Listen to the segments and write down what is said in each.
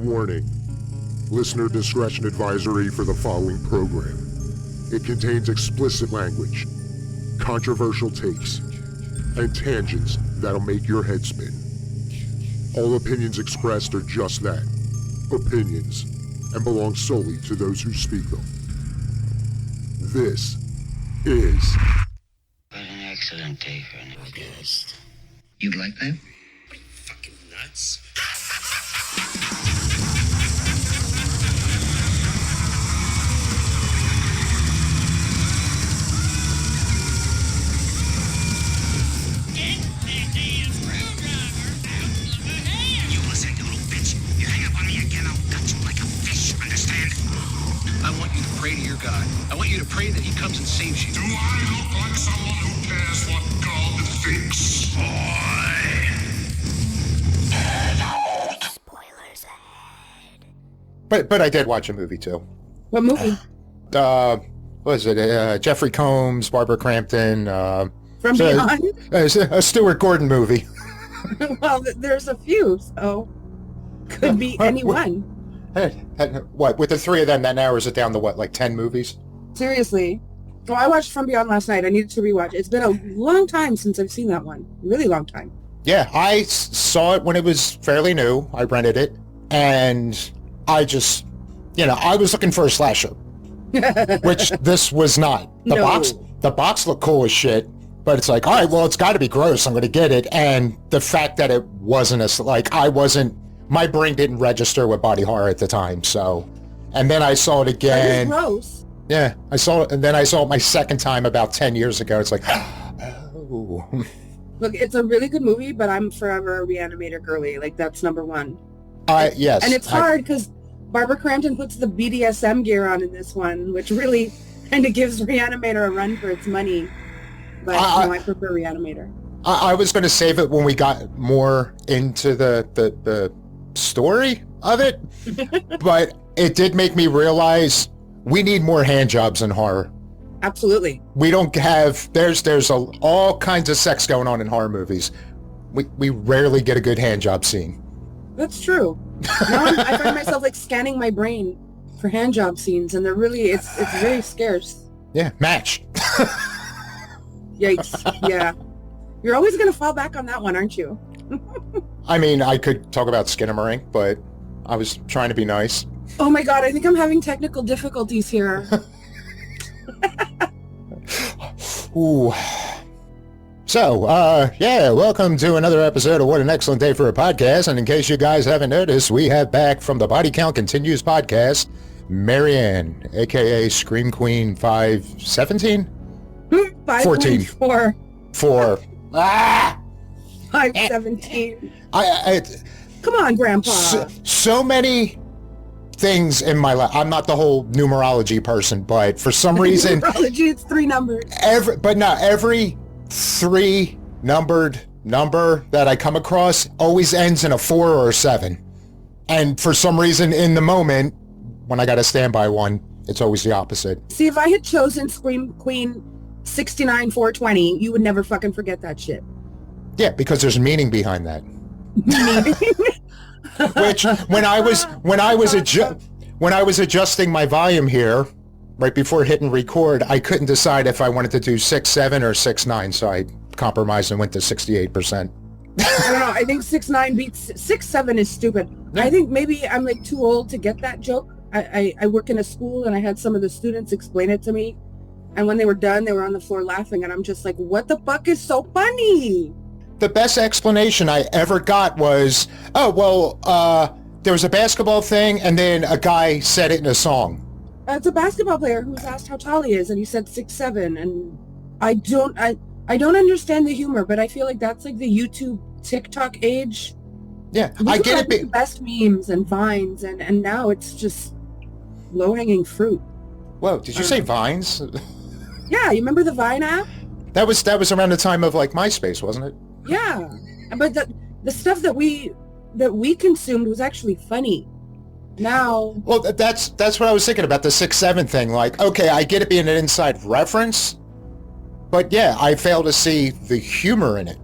Warning. Listener discretion advisory for the following program. It contains explicit language, controversial takes, and tangents that'll make your head spin. All opinions expressed are just that, opinions, and belong solely to those who speak them. This is... What an excellent day for an August. You'd like that? Are you fucking nuts? Pray to your God. I want you to pray that he comes and saves you. Do I look like someone who cares what God thinks? Spoilers ahead. But I did watch a movie too. What movie? What was it? Jeffrey Combs, Barbara Crampton. From Beyond? A Stuart Gordon movie. Well, there's a few, so could be anyone. What, with the three of them, that narrows it down to what, like 10 movies? Seriously. Well, I watched From Beyond last night. I needed to rewatch it. It's been a long time since I've seen that one. Really long time. Yeah, I saw it when it was fairly new. I rented it. And I just, I was looking for a slasher. Which this was not. The box looked cool as shit. But it's like, all right, well, it's got to be gross. I'm going to get it. And the fact that it wasn't my brain didn't register with body horror at the time, so... And then I saw it again... That was gross. Yeah, I saw it, and then I saw it my second time about 10 years ago. It's like, oh... Look, it's a really good movie, but I'm forever a Reanimator girly. Like, that's number one. Yes. And it's hard, because Barbara Crampton puts the BDSM gear on in this one, which really kind of gives Reanimator a run for its money. But, I prefer Reanimator. I was going to save it when we got more into the story of it, but it did make me realize we need more hand jobs in horror. Absolutely. We don't have, there's all kinds of sex going on in horror movies. We rarely get a good hand job scene. That's true. Now I find myself like scanning my brain for hand job scenes, and they're really, it's very scarce. Yeah, match. Yikes. Yeah. You're always going to fall back on that one, aren't you? I mean, I could talk about Skinnamarink, but I was trying to be nice. Oh my god, I think I'm having technical difficulties here. Ooh. So, welcome to another episode of What an Excellent Day for a Podcast. And in case you guys haven't noticed, we have back from the Body Count Continues podcast, Marianne, a.k.a. Scream Queen 517? 14. 4. 4. 517. Come on, Grandpa. So many things in my life. I'm not the whole numerology person, but for some reason... Numerology, it's 3 numbers. Every 3 numbered number that I come across always ends in a 4 or a 7. And for some reason, in the moment, when I got to stand by one, it's always the opposite. See, if I had chosen Scream Queen 69420, you would never fucking forget that shit. Yeah, because there's meaning behind that. Which when I was adjusting my volume here right before hitting record, I couldn't decide if I wanted to do 6.7 or 6.9, so I compromised and went to 68%. I don't know. I think 6.9 beats 6.7 is stupid. I think maybe I'm like too old to get that joke. I work in a school and I had some of the students explain it to me, and when they were done, they were on the floor laughing, and I'm just like, what the fuck is so funny? The best explanation I ever got was, there was a basketball thing, and then a guy said it in a song. It's a basketball player who was asked how tall he is, and he said 6'7", and I don't understand the humor, but I feel like that's like the YouTube, TikTok age. Yeah, I get it. The best memes and vines, and now it's just low-hanging fruit. Whoa, did you say Vines? Yeah, you remember the Vine app? That was around the time of like MySpace, wasn't it? Yeah, but the stuff that we consumed was actually funny. Now, well, that's what I was thinking about the 6'7" thing. Like, okay, I get it being an inside reference, but yeah, I fail to see the humor in it.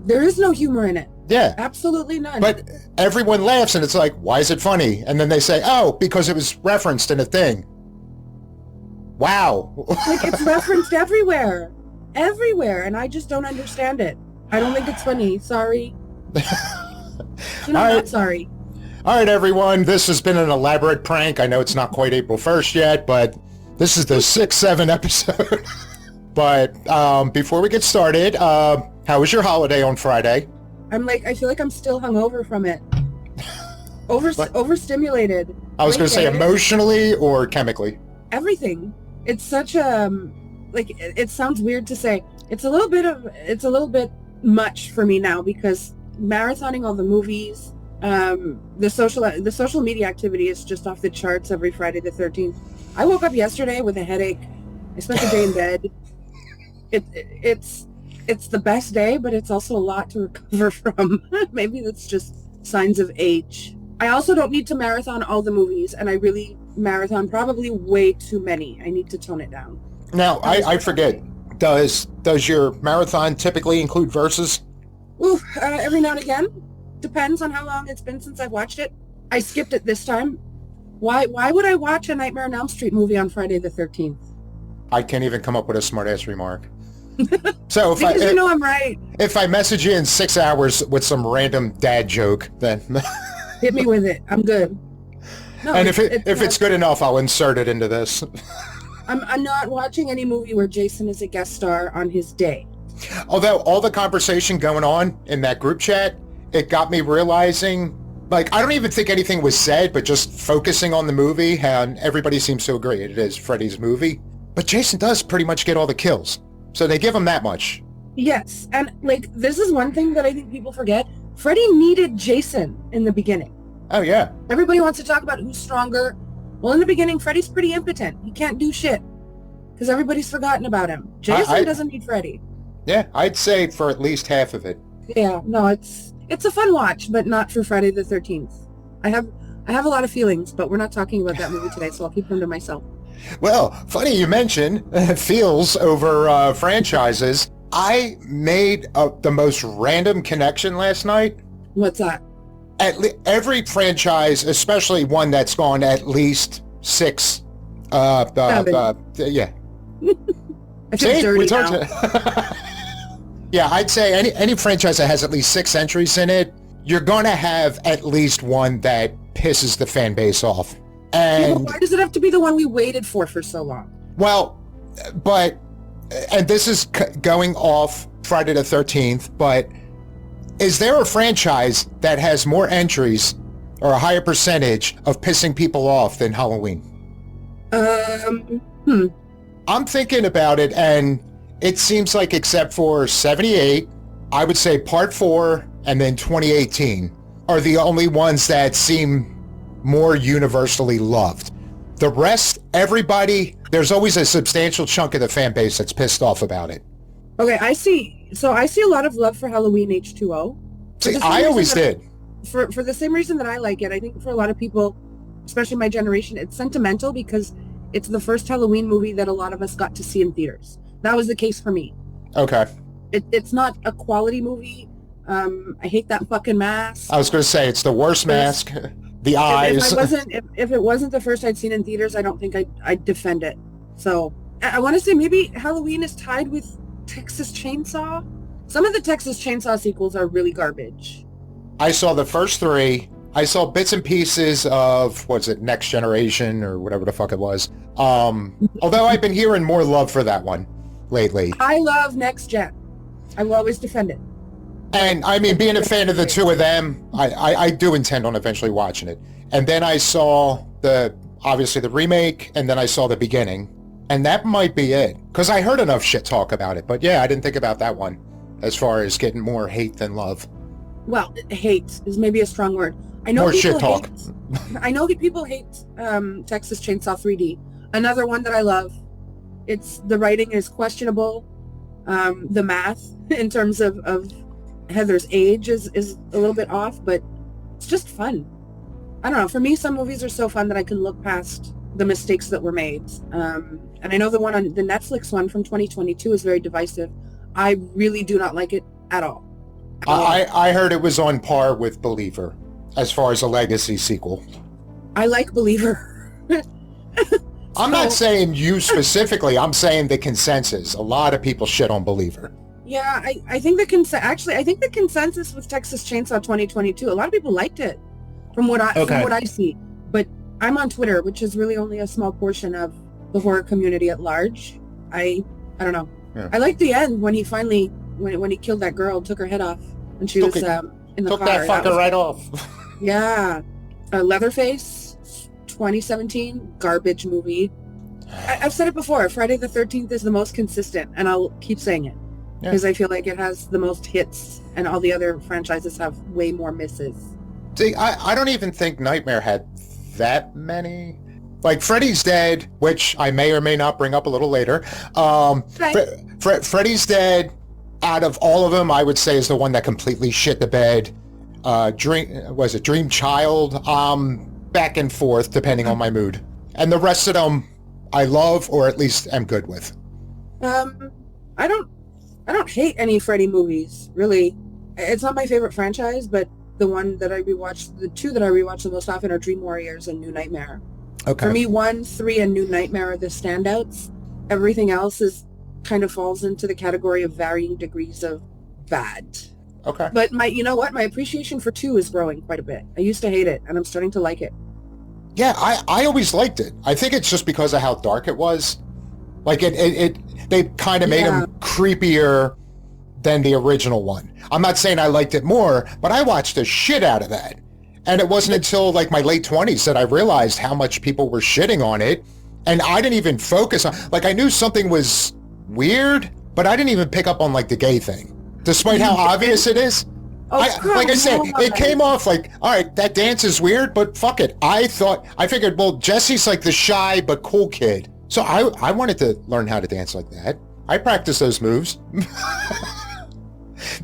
There is no humor in it. Yeah. Absolutely none. But everyone laughs and it's like, why is it funny? And then they say, oh, because it was referenced in a thing. Wow. Like, it's referenced everywhere. Everywhere. And I just don't understand it. I don't think it's funny. Sorry. No, I'm not sorry. All right, everyone. This has been an elaborate prank. I know it's not quite April 1st yet, but this is the 6-7 episode. But before we get started, how was your holiday on Friday? I feel like I'm still hungover from it. Overstimulated. I was going to say emotionally or chemically? Everything. It's such a, it sounds weird to say. It's a little bit much for me now because marathoning all the movies, the social media activity is just off the charts every Friday the 13th. I woke up yesterday with a headache. I spent the day in bed. It's the best day, but it's also a lot to recover from. Maybe that's just signs of age. I also don't need to marathon all the movies, and I really marathon probably way too many. I need to tone it down. Now, I forget. Does your marathon typically include verses? Ooh, every now and again. Depends on how long it's been since I've watched it. I skipped it this time. Why would I watch a Nightmare on Elm Street movie on Friday the 13th? I can't even come up with a smart-ass remark. So because you know I'm right. If I message you in 6 hours with some random dad joke, then hit me with it. I'm good. No, and if it's good enough, I'll insert it into this. I'm not watching any movie where Jason is a guest star on his day. Although all the conversation going on in that group chat, it got me realizing, like, I don't even think anything was said, but just focusing on the movie, and everybody seems to agree it is Freddy's movie. But Jason does pretty much get all the kills. So they give him that much. Yes, and this is one thing that I think people forget. Freddy needed Jason in the beginning. Oh, yeah. Everybody wants to talk about who's stronger. Well, in the beginning, Freddy's pretty impotent. He can't do shit because everybody's forgotten about him. Jason doesn't need Freddy. Yeah, I'd say for at least half of it. Yeah, no, it's a fun watch, but not for Friday the 13th. I have a lot of feelings, but we're not talking about that movie today, so I'll keep them to myself. Well, funny you mention feels over franchises. I made the most random connection last night. What's that? Every franchise, especially one that's gone at least 6. Yeah. I feel dirty now. Yeah, I'd say any franchise that has at least 6 entries in it, you're going to have at least one that pisses the fan base off. And yeah, why does it have to be the one we waited for so long? Well, and this is going off Friday the 13th, but is there a franchise that has more entries or a higher percentage of pissing people off than Halloween? I'm thinking about it, and it seems like except for 78, I would say Part 4 and then 2018 are the only ones that seem more universally loved. The rest, everybody, there's always a substantial chunk of the fan base that's pissed off about it. Okay, I see a lot of love for Halloween H2O. See, I always did. For the same reason that I like it. I think for a lot of people, especially my generation, it's sentimental because it's the first Halloween movie that a lot of us got to see in theaters. That was the case for me. Okay. It's not a quality movie. I hate that fucking mask. I was going to say, it's the worst mask. The eyes. If it wasn't the first I'd seen in theaters, I don't think I'd defend it. So I want to say maybe Halloween is tied with Texas Chainsaw. Some of the Texas Chainsaw sequels are really garbage. I saw the first 3. I saw bits and pieces of, Next Generation or whatever the fuck it was. Although I've been hearing more love for that one lately. I love Next Gen. I will always defend it. And I mean, being a fan of the two of them, I do intend on eventually watching it. And then I saw obviously the remake, and then I saw the beginning. And that might be it. Because I heard enough shit talk about it. But yeah, I didn't think about that one as far as getting more hate than love. Well, hate is maybe a strong word. I know more shit talk. I know people hate Texas Chainsaw 3D. Another one that I love. The writing is questionable. The math in terms of Heather's age is a little bit off, but it's just fun. I don't know. For me, some movies are so fun that I can look past the mistakes that were made. And I know the Netflix one from 2022 is very divisive. I really do not like it at all. I heard it was on par with Believer as far as a legacy sequel. I like Believer. I'm not saying you specifically. I'm saying the consensus. A lot of people shit on Believer. Yeah, I think I think the consensus was Texas Chainsaw 2022. A lot of people liked it from what I see. But I'm on Twitter, which is really only a small portion of the horror community at large. I don't know. Yeah. I liked the end when he finally when he killed that girl, took her head off, and she was in the car. Took that fucker right off. Yeah. Leatherface, 2017, garbage movie. I've said it before, Friday the 13th is the most consistent, and I'll keep saying it. Because I feel like it has the most hits, and all the other franchises have way more misses. See, I don't even think Nightmare had that many. Like Freddy's Dead, which I may or may not bring up a little later. Freddy's Dead, out of all of them, I would say is the one that completely shit the bed. Dream Child? Back and forth, depending on my mood. And the rest of them, I love, or at least am good with. I don't hate any Freddy movies, really. It's not my favorite franchise, but the two that I rewatch the most often are Dream Warriors and New Nightmare. Okay. For me, 1, 3, and New Nightmare are the standouts. Everything else kind of falls into the category of varying degrees of bad. Okay. But my appreciation for 2 is growing quite a bit. I used to hate it, and I'm starting to like it. Yeah, I always liked it. I think it's just because of how dark it was. Like they kind of made him creepier than the original one. I'm not saying I liked it more, but I watched the shit out of that. And it wasn't until like my late 20s that I realized how much people were shitting on it. And I didn't even focus on, like I knew something was weird, but I didn't even pick up on like the gay thing, despite how obvious it is. Like I said, it came off like, all right, that dance is weird, but fuck it. I figured, well, Jesse's like the shy but cool kid. So I wanted to learn how to dance like that. I practiced those moves.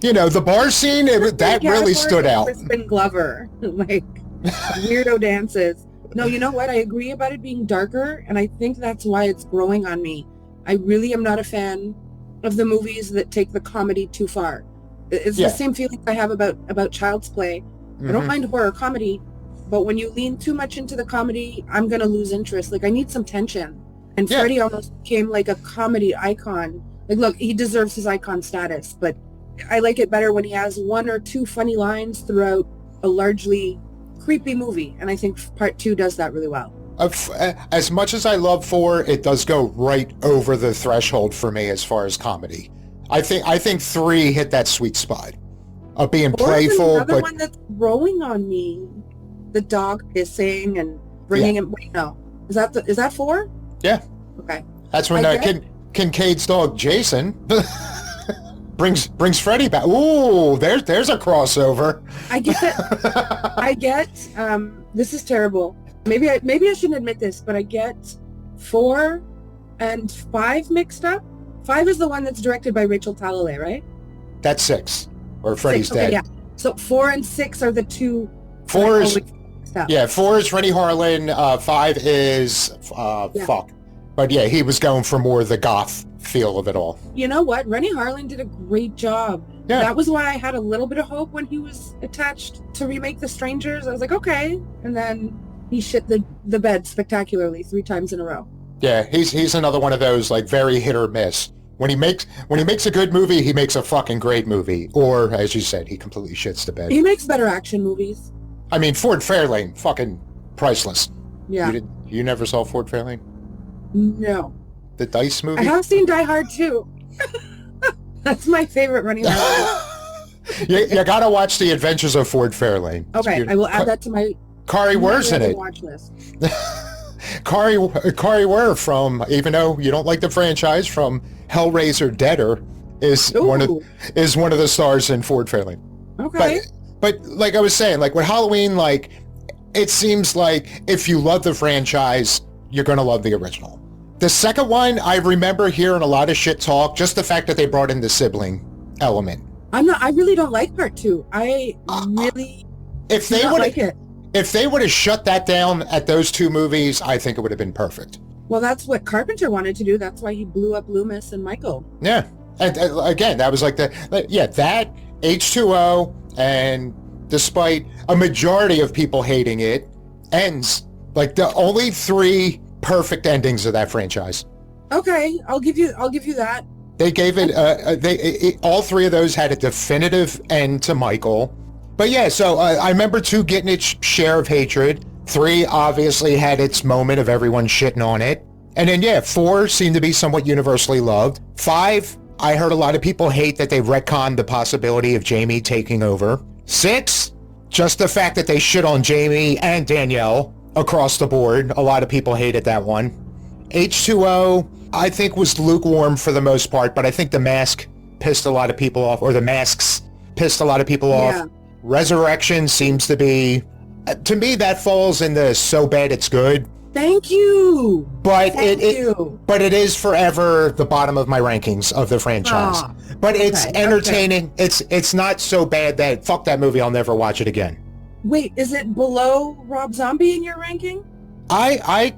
The bar scene, that really stood out. Crispin Glover, like weirdo dances. No, you know what? I agree about it being darker, and I think that's why it's growing on me. I really am not a fan of the movies that take the comedy too far. It's the same feeling I have about Child's Play. Mm-hmm. I don't mind horror comedy, but when you lean too much into the comedy, I'm going to lose interest. Like, I need some tension. And Freddy almost became like a comedy icon. Like, look, he deserves his icon status, but I like it better when he has 1 or 2 funny lines throughout a largely creepy movie. And I think part 2 does that really well. As much as I love 4, it does go right over the threshold for me as far as comedy. I think 3 hit that sweet spot of being playful. Another one that's growing on me, the dog pissing and bringing him. Wait, no, is that 4? Yeah. Okay. That's when Kincaid's dog Jason brings Freddy back. Ooh, there's a crossover. I get. This is terrible. Maybe I shouldn't admit this, but I get 4 and 5 mixed up. 5 is the one that's directed by Rachel Talalay, right? That's 6, or Freddy's Dead. Yeah. So 4 and 6 are the 2. 4 is 4 is Renny Harlin. 5 is fuck. But yeah, he was going for more of the goth feel of it all. You know what? Renny Harlin did a great job. Yeah. That was why I had a little bit of hope when he was attached to remake The Strangers. I was like, okay. And then he shit the bed spectacularly 3 times in a row. Yeah, he's another one of those like very hit or miss. When he makes a good movie, he makes a fucking great movie. Or as you said, he completely shits the bed. He makes better action movies. I mean, Ford Fairlane, fucking priceless. Yeah. You never saw Ford Fairlane? No. The Dice movie? I have seen Die Hard too. That's my favorite Renny Harlin. You gotta watch The Adventures of Ford Fairlane. Okay, I will add that to my Kari Wer's in it. Watch list. Kari Wer from, even though you don't like the franchise, from Hellraiser Deader is one of the stars in Ford Fairlane. Okay. But like I was saying, like with Halloween, like it seems like if you love the franchise, you're gonna love the original. The second one, I remember hearing a lot of shit talk, just the fact that they brought in the sibling element. I really don't like part 2. I really if they would like it. If they would have shut that down at those 2 movies, I think it would have been perfect. Well, that's what Carpenter wanted to do. That's why he blew up Loomis and Michael. Yeah. And again, that was like that H2O, and despite a majority of people hating it, ends like the only 3 perfect endings of that franchise. Okay, I'll give you that. They gave it, all 3 of those had a definitive end to Michael. But yeah, so I remember 2 getting its share of hatred. 3 obviously had its moment of everyone shitting on it. And then yeah, 4 seemed to be somewhat universally loved. 5, I heard a lot of people hate that they retconned the possibility of Jamie taking over. 6, just the fact that they shit on Jamie and Danielle across the board. A lot of people hated that one. H2O, I think, was lukewarm for the most part, but I think the mask pissed a lot of people off, or the masks pissed a lot of people off. Resurrection seems to be, to me, that falls in the so bad it's good. Thank you. But but it is forever the bottom of my rankings of the franchise. But it's entertaining. Okay. It's not so bad that fuck that movie, I'll never watch it again. Wait, is it below Rob Zombie in your ranking? I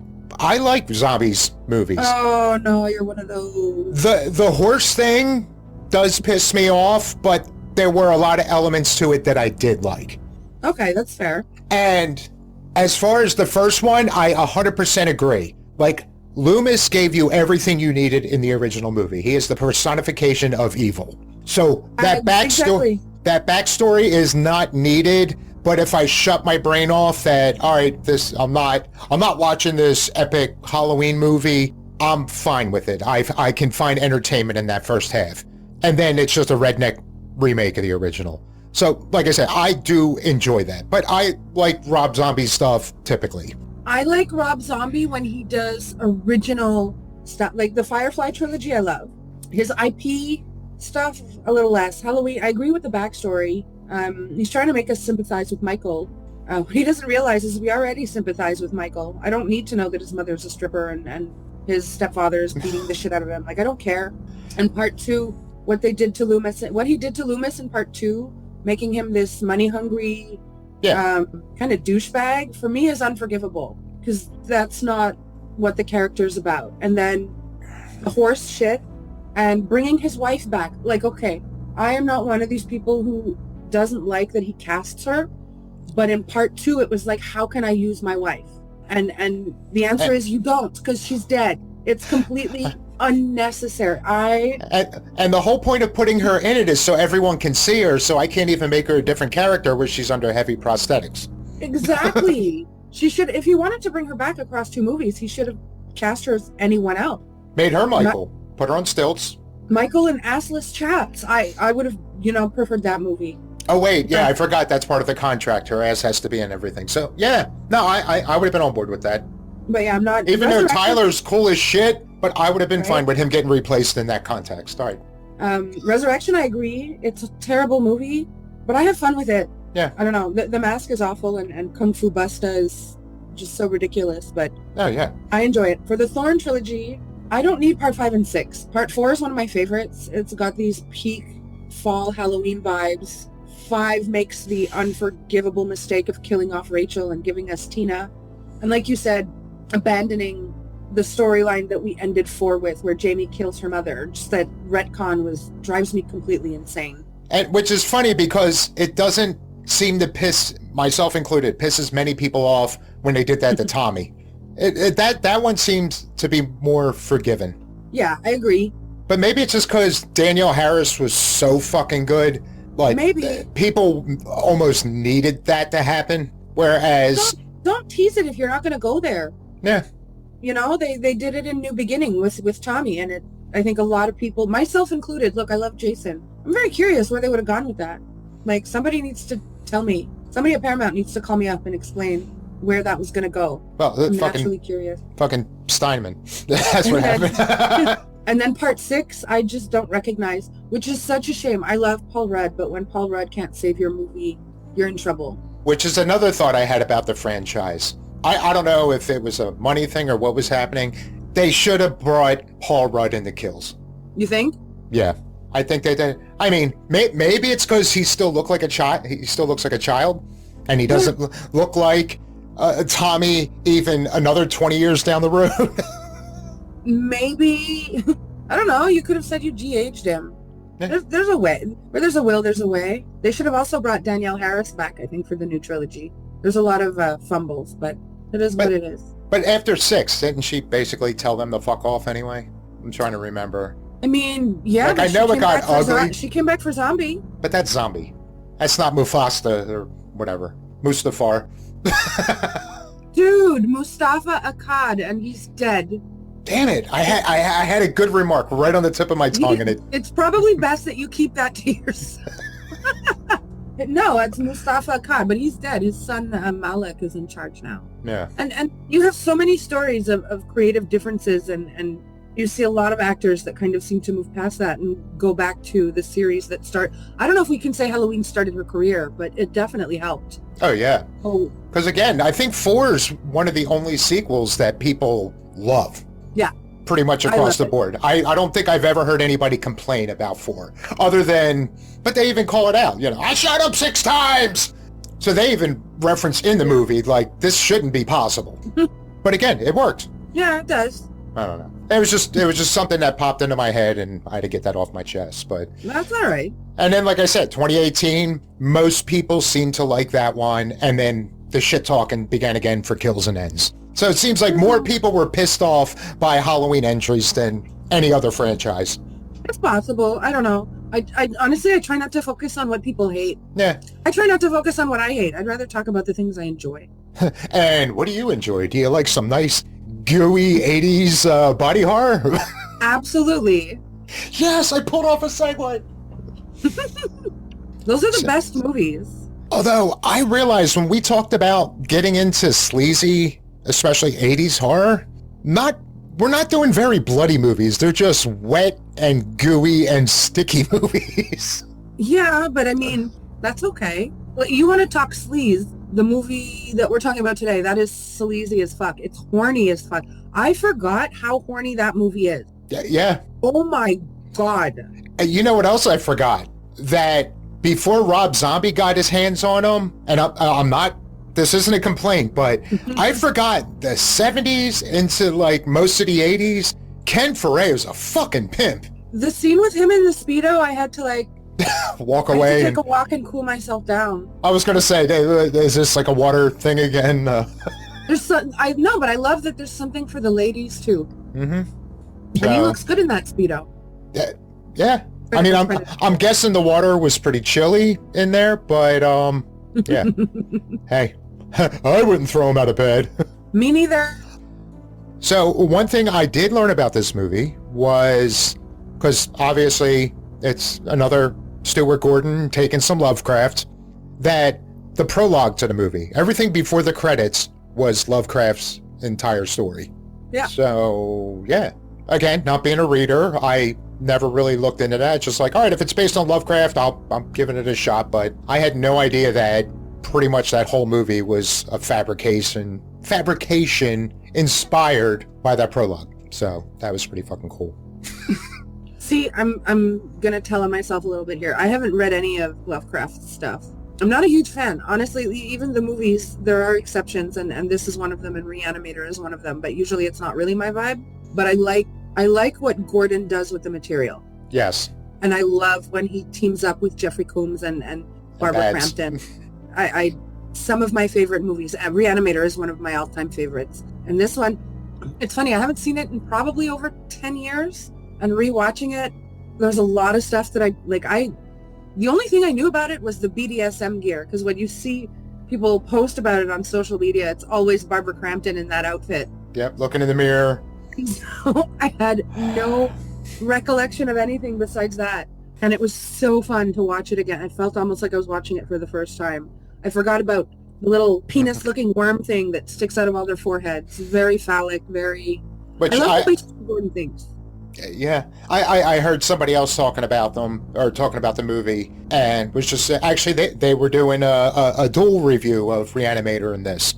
like zombies movies. Oh no, you're one of those. The horse thing does piss me off, but there were a lot of elements to it that I did like. Okay, that's fair. And as far as the first one, I 100% agree. Like, Loomis gave you everything you needed in the original movie. He is the personification of evil. So that backstory is not needed. But if I shut my brain off that, all right, I'm not watching this epic Halloween movie, I'm fine with it. I can find entertainment in that first half. And then it's just a redneck remake of the original. So, like I said, I do enjoy that. But I like Rob Zombie stuff typically. I like Rob Zombie when he does original stuff. Like the Firefly trilogy, I love. His IP stuff, a little less. Halloween, I agree with the backstory. He's trying to make us sympathize with Michael. What he doesn't realize is we already sympathize with Michael. I don't need to know that his mother's a stripper and his stepfather is beating the shit out of him. Like, I don't care. And part 2, what he did to Loomis in part 2, making him this money-hungry kind of douchebag, for me is unforgivable, because that's not what the character's about. And then the horse shit and bringing his wife back. Like, okay, I am not one of these people who doesn't like that he casts her, but in part 2 it was like, how can I use my wife? And the answer is you don't, because she's dead. It's completely unnecessary. And the whole point of putting her in it is so everyone can see her, so I can't even make her a different character where she's under heavy prosthetics. Exactly. She should, if he wanted to bring her back across 2 movies, he should have cast her as anyone else. Made her Michael. Put her on stilts. Michael and assless chaps. I would have, preferred that movie. Oh wait, yeah, I forgot that's part of the contract. Her ass has to be in everything. So yeah, no, I would have been on board with that. But yeah, I'm not. Even though Tyler's cool as shit, but I would have been fine with him getting replaced in that context. All right. Resurrection, I agree. It's a terrible movie, but I have fun with it. Yeah. I don't know. The Mask is awful, and Kung Fu Busta is just so ridiculous, but oh yeah, I enjoy it. For the Thorn trilogy, I don't need part 5 and 6. Part 4 is one of my favorites. It's got these peak fall Halloween vibes. 5 makes the unforgivable mistake of killing off Rachel and giving us Tina. And like you said, abandoning the storyline that we ended 4 with, where Jamie kills her mother. Just that retcon drives me completely insane. And which is funny because it doesn't seem to piss, myself included, pisses many people off when they did that to Tommy. That one seems to be more forgiven. Yeah, I agree. But maybe it's just because Danielle Harris was so fucking good. Like, maybe people almost needed that to happen. Whereas... Don't tease it if you're not going to go there. Yeah. They did it in New Beginning with Tommy, and I think a lot of people, myself included, look, I love Jason. I'm very curious where they would have gone with that. Like, somebody needs to tell me. Somebody at Paramount needs to call me up and explain where that was going to go. Well, I'm actually curious. Fucking Steinman. That's what happened. And then part 6, I just don't recognize, which is such a shame. I love Paul Rudd, but when Paul Rudd can't save your movie, you're in trouble. Which is another thought I had about the franchise. I don't know if it was a money thing or what was happening. They should have brought Paul Rudd in the kills. You think? Yeah, I think they did. I mean, maybe it's because he still looks like a child. He still looks like a child, and he doesn't look like Tommy even another 20 years down the road. Maybe. I don't know. You could have said you GH'd him. There's a way. Where there's a will, there's a way. They should have also brought Danielle Harris back, I think, for the new trilogy. There's a lot of fumbles, but it is what it is. But after 6, didn't she basically tell them to fuck off anyway? I'm trying to remember. I mean, yeah. Like, I know it got ugly. She came back for Zombie. But that's Zombie. That's not Mufasa or whatever. Mustafar. Dude, Mustafa Akkad, and he's dead. Damn it! I had a good remark right on the tip of my tongue, and it's probably best that you keep that to yourself. No, it's Mustafa Akkad, but he's dead. His son Malik is in charge now. Yeah. And you have so many stories of creative differences, and you see a lot of actors that kind of seem to move past that and go back to the series that start. I don't know if we can say Halloween started her career, but it definitely helped. Oh yeah. Oh. Because again, I think 4 is one of the only sequels that people love. Yeah. Pretty much across the board. I don't think I've ever heard anybody complain about 4, other than, but they even call it out. You know, I shot up 6 times. So they even reference in the movie, like, this shouldn't be possible. But again, it worked. Yeah, it does. I don't know. It was just something that popped into my head, and I had to get that off my chest. But that's all right. And then, like I said, 2018, most people seem to like that one, and then the shit talking began again for Kills and Ends. So it seems like more people were pissed off by Halloween entries than any other franchise. It's possible. I don't know. I honestly, I try not to focus on what people hate. Yeah. I try not to focus on what I hate. I'd rather talk about the things I enjoy. And what do you enjoy? Do you like some nice, gooey 80s body horror? Absolutely. Yes, I pulled off a segue. Those are the best movies. Although, I realized when we talked about getting into sleazy, especially 80s horror, we're not doing very bloody movies. They're just wet and gooey and sticky movies. Yeah, but I mean, that's okay. Well, you want to talk Sleaze, the movie that we're talking about today, that is sleazy as fuck. It's horny as fuck. I forgot how horny that movie is. Yeah. Oh my God. And you know what else I forgot? That before Rob Zombie got his hands on him, and I'm not, this isn't a complaint, but I forgot the 70s into like most of the 80s, Ken Foray was a fucking pimp. The scene with him in the Speedo, I had to like walk away. I had to take a walk and cool myself down. I was going to say, is this like a water thing again? There's I know, but I love that there's something for the ladies too. Mm-hmm. And he looks good in that Speedo. Yeah. I mean, I'm guessing the water was pretty chilly in there, but yeah. Hey, I wouldn't throw him out of bed. Me neither. So one thing I did learn about this movie was, because obviously it's another Stuart Gordon taking some Lovecraft, that the prologue to the movie, everything before the credits was Lovecraft's entire story. Yeah. So, yeah. Again, not being a reader, I never really looked into that. Just like, all right, if it's based on Lovecraft, I'm giving it a shot. But I had no idea that pretty much that whole movie was a fabrication inspired by that prologue. So that was pretty fucking cool. See, I'm gonna tell on myself a little bit here. I haven't read any of Lovecraft's stuff. I'm not a huge fan. Honestly, even the movies, there are exceptions, and this is one of them, and Reanimator is one of them, but usually it's not really my vibe. But I like what Gordon does with the material. Yes. And I love when he teams up with Jeffrey Combs and Barbara Crampton. Some of my favorite movies. Reanimator is one of my all-time favorites. And this one, it's funny, I haven't seen it in probably over 10 years. And rewatching it, there's a lot of stuff that the only thing I knew about it was the BDSM gear. Because when you see people post about it on social media, it's always Barbara Crampton in that outfit. Yep, looking in the mirror. So I had no recollection of anything besides that. And it was so fun to watch it again. I felt almost like I was watching it for the first time. I forgot about the little penis-looking worm thing that sticks out of all their foreheads. Very phallic, very... I love the way Gordon thinks. Yeah. I heard somebody else talking about them, or talking about the movie, and was just... Actually, they were doing a dual review of Reanimator in this,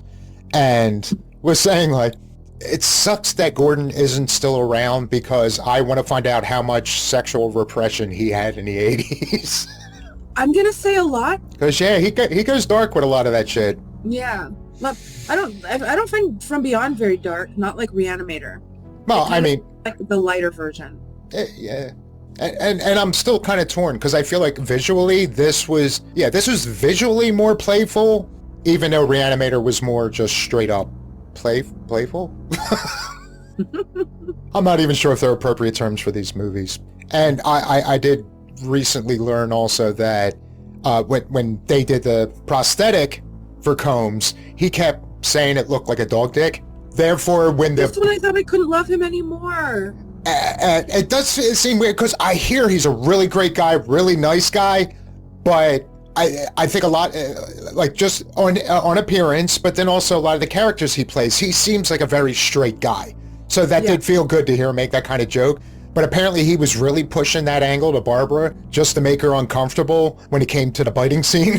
and was saying, like, it sucks that Gordon isn't still around because I want to find out how much sexual repression he had in the 80s. I'm going to say a lot. Because, yeah, he goes dark with a lot of that shit. Yeah. Well, I don't find From Beyond very dark, not like Reanimator. Well, I mean... like the lighter version. Yeah. And I'm still kind of torn because I feel like visually this was visually more playful, even though Reanimator was more just straight up playful. I'm not even sure if they're appropriate terms for these movies. And I did recently learn also that when they did the prosthetic for Combs, he kept saying it looked like a dog dick. Therefore, that's when I thought I couldn't love him anymore. It does seem weird because I hear he's a really great guy, really nice guy, but I think a lot, like just on appearance, but then also a lot of the characters he plays, he seems like a very straight guy. So that did feel good to hear him make that kind of joke. But apparently he was really pushing that angle to Barbara just to make her uncomfortable when it came to the biting scene.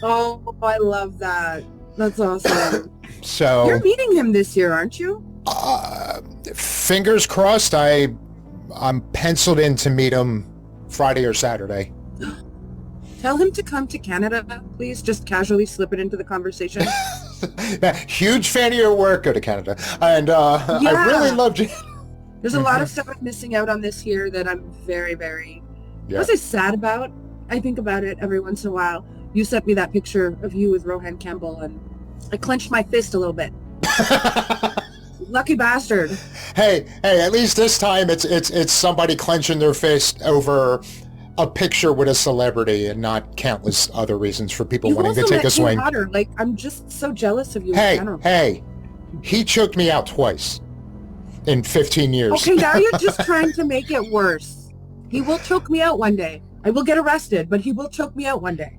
Oh, I love that. That's awesome. So you're meeting him this year, aren't you? Fingers crossed. I'm penciled in to meet him Friday or Saturday. Tell him to come to Canada, please. Just casually slip it into the conversation. Huge fan of your work. Go to Canada. And I really loved you. There's a lot of stuff I'm missing out on this year that I'm very, very... What was I sad about? I think about it every once in a while. You sent me that picture of you with Rohan Campbell, and I clenched my fist a little bit. Lucky bastard. Hey, at least this time it's somebody clenching their fist over a picture with a celebrity and not countless other reasons for people wanting to take a swing. Hotter. Like, I'm just so jealous of you. Hey, he choked me out twice in 15 years. Okay, now you're just trying to make it worse. He will choke me out one day. I will get arrested, but he will choke me out one day.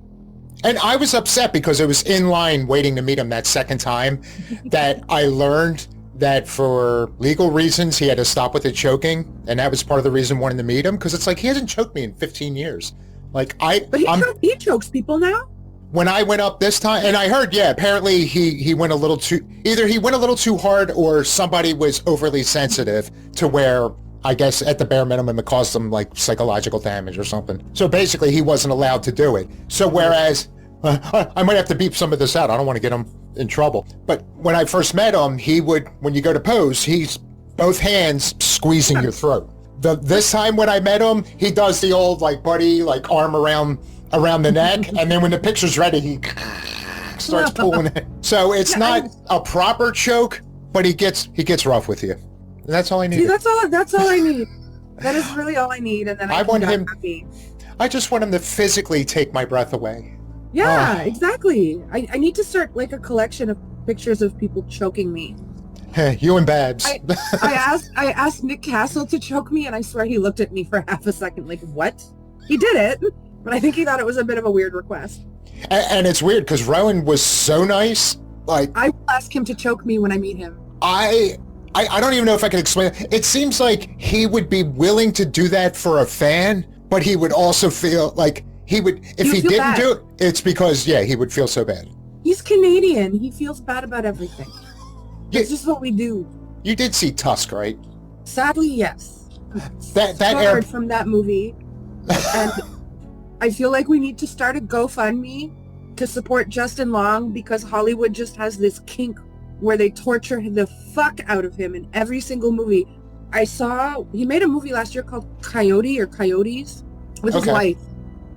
And I was upset because it was in line waiting to meet him that second time that I learned that for legal reasons he had to stop with the choking, and that was part of the reason wanting to meet him, because it's like he hasn't choked me in 15 years. Like But he chokes people now? When I went up this time, and I heard, apparently he went a little too hard, or somebody was overly sensitive to where, I guess at the bare minimum, it caused him like psychological damage or something. So basically he wasn't allowed to do it. So whereas I might have to beep some of this out. I don't want to get him in trouble. But when I first met him, he would, when you go to pose, he's both hands squeezing your throat. This time when I met him, he does the old like buddy, like arm around the neck. And then when the picture's ready, he starts pulling it. So it's not a proper choke, but he gets rough with you. And that's all I need. See, that's all I need. That is really all I need. And then I want him happy. I just want him to physically take my breath away. Yeah, exactly. I need to start like a collection of pictures of people choking me. Hey, you and Babs. I asked Nick Castle to choke me, and I swear he looked at me for half a second like, what? He did it, but I think he thought it was a bit of a weird request. And it's weird because Rowan was so nice. Like, I will ask him to choke me when I meet him. I don't even know if I can explain it. It seems like he would be willing to do that for a fan, but he would also feel like he would, if he didn't do it, it's because, he would feel so bad. He's Canadian. He feels bad about everything. It's just what we do. You did see Tusk, right? Sadly, yes. That from that movie. And I feel like we need to start a GoFundMe to support Justin Long, because Hollywood just has this kink where they torture the fuck out of him in every single movie. I saw, he made a movie last year called Coyotes with his wife,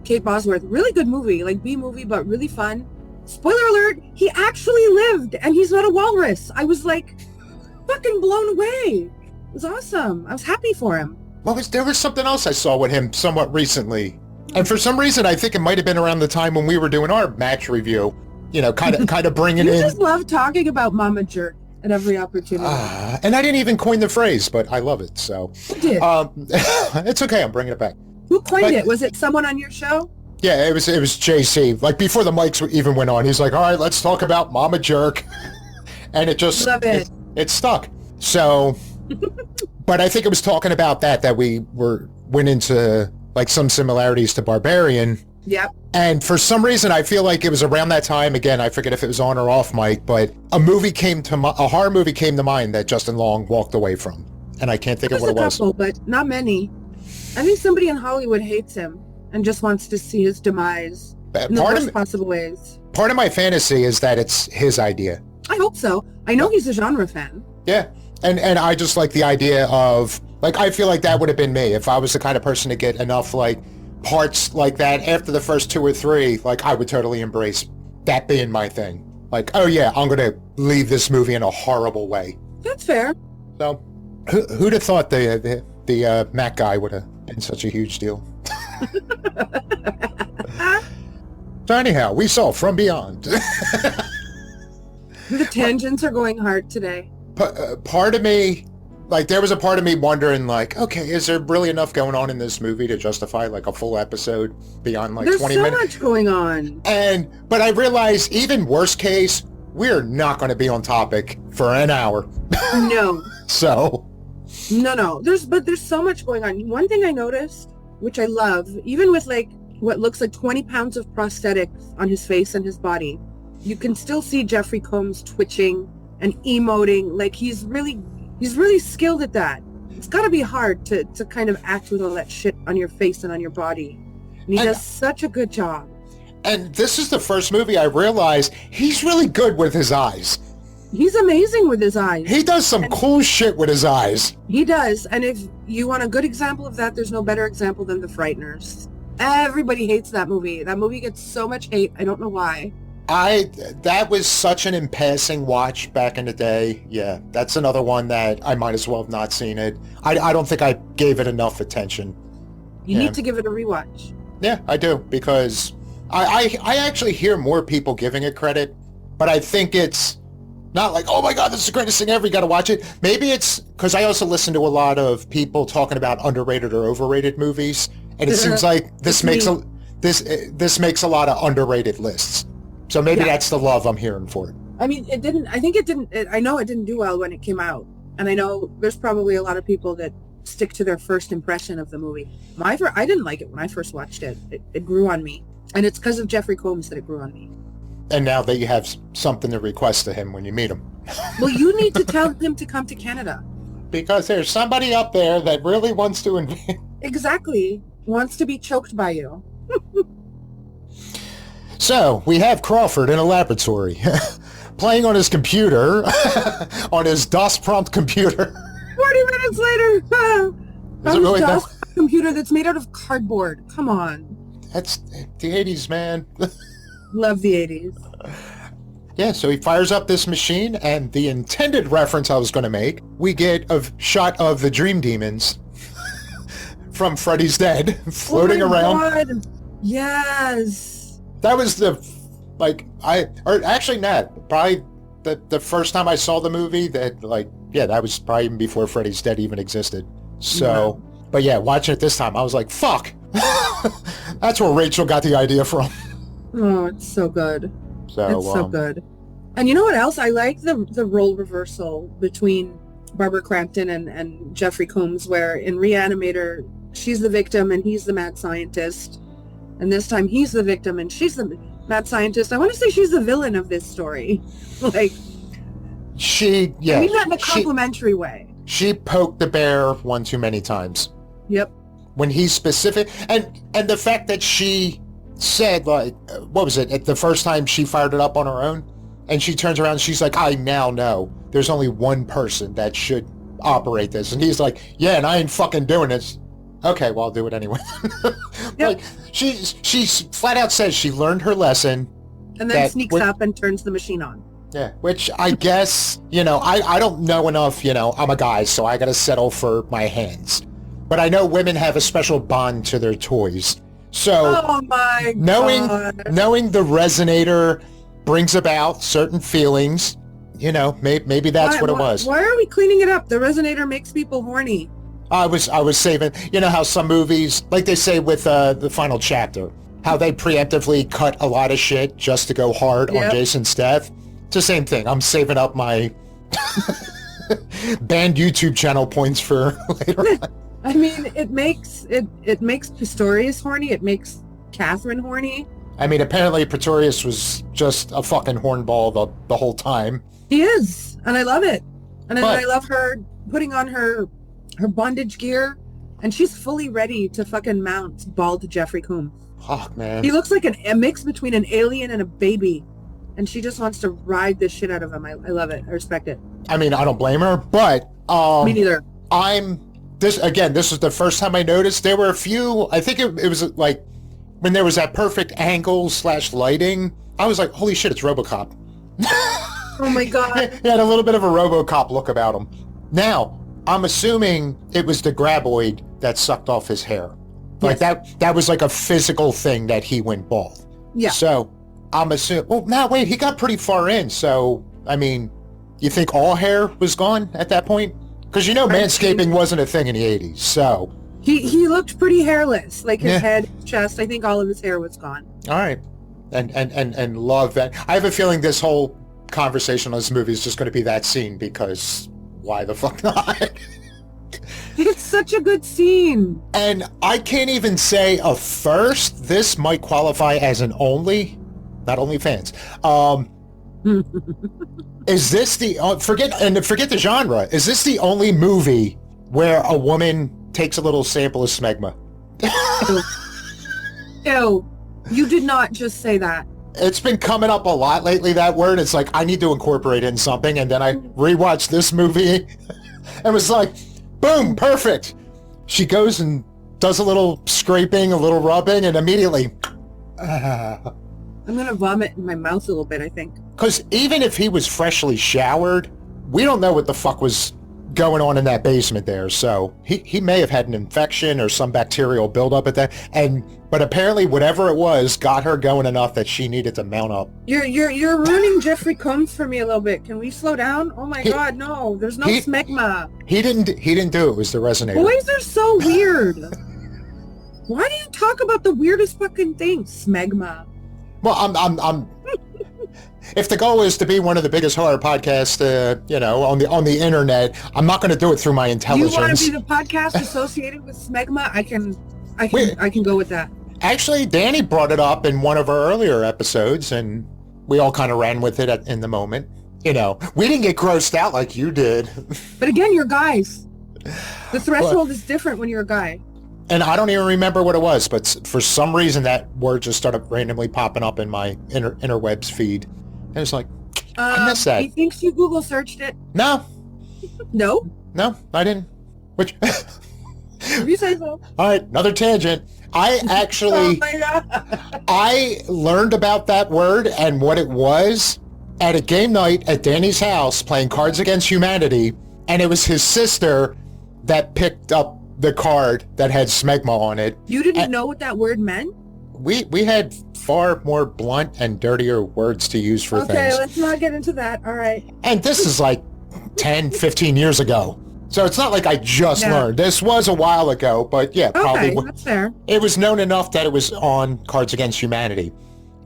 Kate Bosworth. Really good movie, like B-movie, but really fun. Spoiler alert, he actually lived, and he's not a walrus. I was like fucking blown away. It was awesome. I was happy for him. Well, there was something else I saw with him somewhat recently. And for some reason, I think it might have been around the time when we were doing our match review. You know, kind of bringing in. You just love talking about Mama Jerk at every opportunity. And I didn't even coin the phrase, but I love it. So you did. It's okay. I'm bringing it back. Who coined it? Was it someone on your show? Yeah, it was JC. Like before the mics even went on, he's like, "All right, let's talk about Mama Jerk," and it just it stuck. So, but I think it was talking about that we went into like some similarities to Barbarian. Yep. And for some reason, I feel like it was around that time, again, I forget if it was on or off mic, but a horror movie came to mind that Justin Long walked away from. And I can't think of what it was. Couple, but not many. I think somebody in Hollywood hates him and just wants to see his demise in the worst possible ways. Part of my fantasy is that it's his idea. I hope so. I know he's a genre fan. Yeah. And I just like the idea of Like, I feel like that would have been me if I was the kind of person to get enough, like, parts like that after the first 2 or 3. Like, I would totally embrace that being my thing. Like, oh yeah, I'm going to leave this movie in a horrible way. That's fair. So, who'd have thought the Mac guy would have been such a huge deal? So anyhow, we saw From Beyond. The tangents are going hard today. Part of me, like, there was a part of me wondering, like, okay, is there really enough going on in this movie to justify, like, a full episode beyond, like, There's 20 so minutes? much going on. But I realized, even worst case, we're not going to be on topic for an hour. No. So. No. There's so much going on. One thing I noticed, which I love, even with, like, what looks like 20 pounds of prosthetics on his face and his body, you can still see Jeffrey Combs twitching and emoting. Like, he's really skilled at that. It's got to be hard to kind of act with all that shit on your face and on your body. And he does such a good job. And this is the first movie I realized he's really good with his eyes. He's amazing with his eyes. He does some cool shit with his eyes. He does. And if you want a good example of that, there's no better example than The Frighteners. Everybody hates that movie. That movie gets so much hate. I don't know why. That was such an in passing watch back in the day. Yeah, that's another one that I might as well have not seen it. I don't think I gave it enough attention. You need to give it a rewatch. Yeah, I do, because I actually hear more people giving it credit, but I think it's not like, oh my God, this is the greatest thing ever, you gotta watch it. Maybe it's because I also listen to a lot of people talking about underrated or overrated movies, and it seems like this makes a lot of underrated lists. So maybe that's the love I'm hearing for it. I mean, I know it didn't do well when it came out. And I know there's probably a lot of people that stick to their first impression of the movie. I didn't like it when I first watched it. It grew on me. And it's because of Jeffrey Combs that it grew on me. And now that you have something to request to him when you meet him. Well, you need to tell him to come to Canada. Because there's somebody up there that really wants to... Exactly. Wants to be choked by you. So, we have Crawford in a laboratory, playing on his computer, on his DOS prompt computer. 40 minutes later! Is it really DOS computer that's made out of cardboard. Come on. That's the 80s, man. Love the 80s. Yeah, so he fires up this machine, and the intended reference I was going to make, we get a shot of the Dream Demons from Freddy's Dead floating around. God. Yes. That was probably the first time I saw the movie that, that was probably even before Freddy's Dead even existed. So, But yeah, watching it this time, I was like, fuck. That's where Rachel got the idea from. Oh, it's so good. It's so good. And you know what else? I like the role reversal between Barbara Crampton and Jeffrey Combs, where in Reanimator, she's the victim and he's the mad scientist. And this time he's the victim and she's the mad scientist. I want to say she's the villain of this story. I mean that in a complimentary way. She poked the bear one too many times. Yep. When he's specific, and the fact that she said, like, what was it, at the first time she fired it up on her own, and she turns around and she's like, I now know there's only one person that should operate this. And he's like, yeah, and I ain't fucking doing this. Okay, well, I'll do it anyway. Yep. Like, she flat out says she learned her lesson. And then sneaks up and turns the machine on. Yeah, which I guess, I don't know enough, I'm a guy, so I gotta settle for my hands. But I know women have a special bond to their toys. So, oh my knowing the resonator brings about certain feelings, maybe that's what it was. Why are we cleaning it up? The resonator makes people horny. I was saving, how some movies, like they say with the final chapter, how they preemptively cut a lot of shit just to go hard on Jason's death. It's the same thing. I'm saving up my banned YouTube channel points for later on. I mean, it makes Pistorius horny. It makes Catherine horny. I mean, apparently Pretorius was just a fucking hornball the whole time. He is, and I love it. And I love her putting on her bondage gear, and she's fully ready to fucking mount bald Jeffrey Combs. Fuck, man. He looks like a mix between an alien and a baby, and she just wants to ride the shit out of him. I love it. I respect it. I mean, I don't blame her, but... Me neither. this was the first time I noticed. There were a few, I think it was like when there was that perfect angle / lighting, I was like, holy shit, it's RoboCop. Oh my God. He had a little bit of a RoboCop look about him. Now, I'm assuming it was the graboid that sucked off his hair. Like that was like a physical thing that he went bald. Yeah. So I'm assuming, oh, no, wait, he got pretty far in. So, I mean, you think all hair was gone at that point? Because manscaping wasn't a thing in the 80s, so. He looked pretty hairless, like his head, chest. I think all of his hair was gone. All right. And love that. I have a feeling this whole conversation on this movie is just going to be that scene, because why the fuck not? It's such a good scene. And I can't even say a first. This might qualify as an only, not only fans. Is this the forget the genre? Is this the only movie where a woman takes a little sample of smegma? Ew. You did not just say that. It's been coming up a lot lately, that word. It's like, I need to incorporate it in something. And then I rewatched this movie and was like, boom, perfect. She goes and does a little scraping, a little rubbing, and immediately... I'm going to vomit in my mouth a little bit, I think. Because even if he was freshly showered, we don't know what the fuck was going on in that basement there. So he may have had an infection or some bacterial buildup at that. But apparently whatever it was got her going enough that she needed to mount up. You're ruining Jeffrey Combs for me a little bit. Can we slow down? Oh my God, no. There's no smegma. He didn't do it. It was the resonator. Boys are so weird. Why do you talk about the weirdest fucking thing? Smegma. Well, I'm if the goal is to be one of the biggest horror podcasts, on the internet, I'm not going to do it through my intelligence. You want to be the podcast associated with smegma? I can go with that. Actually, Danny brought it up in one of our earlier episodes, and we all kind of ran with it in the moment. We didn't get grossed out like you did. But again, you're guys. The threshold is different when you're a guy. And I don't even remember what it was, but for some reason that word just started randomly popping up in my interwebs feed. And it's like, I missed that. He thinks you Google searched it. No. No? No, I didn't. Which... If you say so. All right, another tangent. I actually... Oh my God. I learned about that word and what it was at a game night at Danny's house playing Cards Against Humanity, and it was his sister that picked up the card that had smegma on it. You didn't know what that word meant? We had far more blunt and dirtier words to use for things. Okay, let's not get into that. All right. And this is like 10, 15 years ago. So it's not like I just learned. This was a while ago, but yeah, probably. Okay, that's fair. It was known enough that it was on Cards Against Humanity.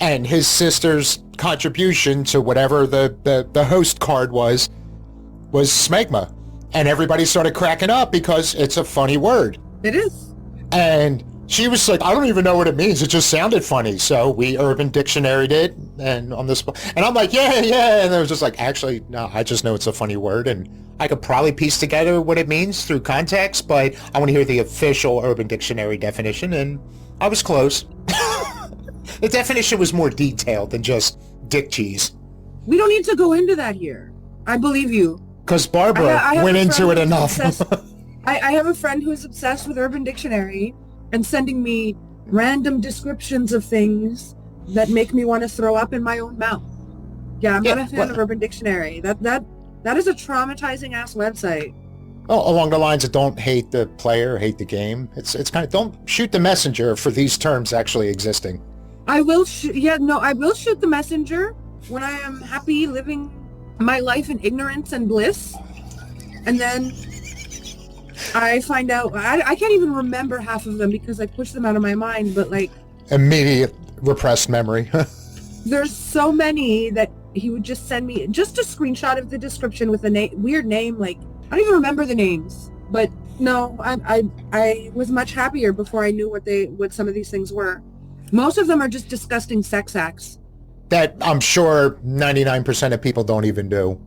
And his sister's contribution to whatever the host card was smegma. And everybody started cracking up because it's a funny word. It is. And she was like, I don't even know what it means. It just sounded funny. So we Urban Dictionary'd it, and on this, and I'm like, yeah. And it was just like, actually, no, I just know it's a funny word, and I could probably piece together what it means through context, but I want to hear the official Urban Dictionary definition, and I was close. The definition was more detailed than just dick cheese. We don't need to go into that here. I believe you. Because Barbara went into it enough. I have a friend who is obsessed with Urban Dictionary and sending me random descriptions of things that make me want to throw up in my own mouth. Yeah, I'm not a fan of Urban Dictionary. That is a traumatizing ass website. Oh, along the lines of don't hate the player, hate the game. It's kind of don't shoot the messenger for these terms actually existing. I will shoot the messenger when I am happy living my life in ignorance and bliss, and then I find out I can't even remember half of them because I pushed them out of my mind, but like immediate repressed memory. There's so many that he would just send me just a screenshot of the description with a weird name. Like I don't even remember the names, but no, I was much happier before I knew what some of these things were. Most of them are just disgusting sex acts that I'm sure 99% of people don't even do.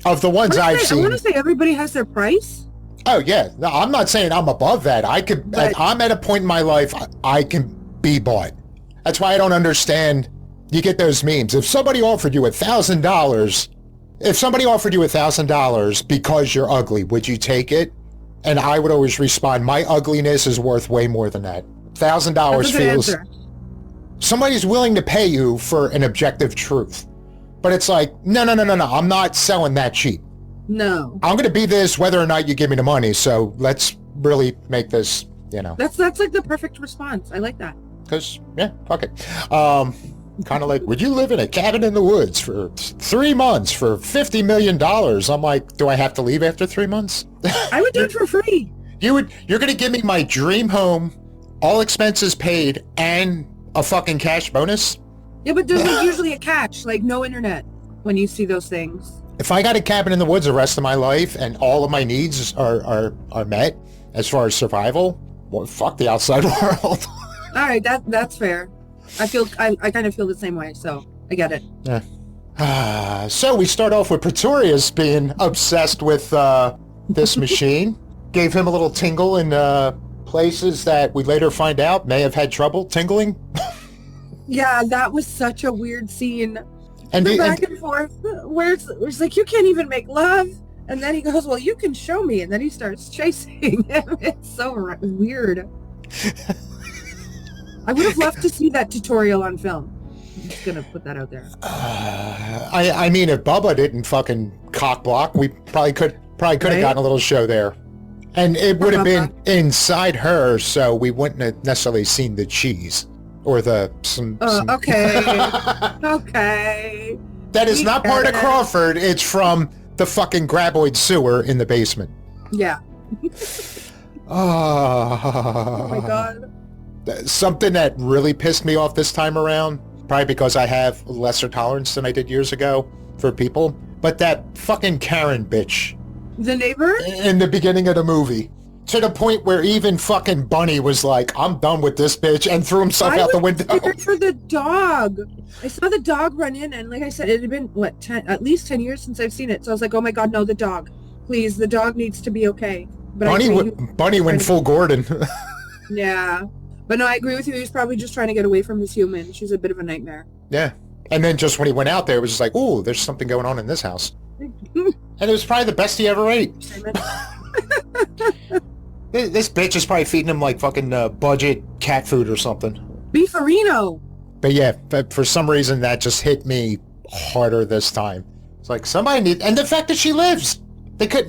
Of the ones I've seen. I want to say everybody has their price. Oh, yeah. No, I'm not saying I'm above that. I'm at a point in my life I can be bought. That's why I don't understand. You get those memes. If somebody offered you $1,000 because you're ugly, would you take it? And I would always respond, my ugliness is worth way more than that. $1,000 That's a good feels... answer. Somebody's willing to pay you for an objective truth. But it's like, no, I'm not selling that cheap. No. I'm going to be this whether or not you give me the money, so let's really make this, That's like the perfect response. I like that. Because, yeah, fuck it. Kind of like, would you live in a cabin in the woods for 3 months for $50 million? I'm like, do I have to leave after 3 months? I would do it for free. You're going to give me my dream home, all expenses paid, and a fucking cash bonus? Yeah, but there's like usually a catch, like no internet when you see those things. If I got a cabin in the woods the rest of my life and all of my needs are met as far as survival, well, fuck the outside world. All right, that's fair. I kind of feel the same way, so I get it. Yeah. So we start off with Pretorius being obsessed with this machine. Gave him a little tingle in places that we later find out may have had trouble tingling. Yeah, that was such a weird scene. And the back and forth, where it's like, you can't even make love. And then he goes, well, you can show me. And then he starts chasing him. It's so weird. I would have loved to see that tutorial on film. I'm just going to put that out there. I mean, if Bubba didn't fucking cock block, we probably could have gotten a little show there. And it would have been inside her, so we wouldn't have necessarily seen the cheese. Or some... Okay. Okay. That is not part of Crawford. It's from the fucking graboid sewer in the basement. Yeah. Oh my God. Something that really pissed me off this time around, probably because I have lesser tolerance than I did years ago for people, but that fucking Karen bitch. The neighbor? In the beginning of the movie. To the point where even fucking Bunny was like, I'm done with this bitch, and threw himself out the window. I was scared for the dog. I saw the dog run in, and like I said, it had been, at least 10 years since I've seen it. So I was like, oh my God, no, the dog. Please, the dog needs to be okay. But Bunny went full Gordon. Yeah. But no, I agree with you. He was probably just trying to get away from this human. She's a bit of a nightmare. Yeah. And then just when he went out there, it was just like, ooh, there's something going on in this house. And it was probably the best he ever ate. This bitch is probably feeding him like fucking budget cat food or something. Beefarino. But yeah, for some reason that just hit me harder this time. It's like somebody need, and the fact that she lives, they couldn't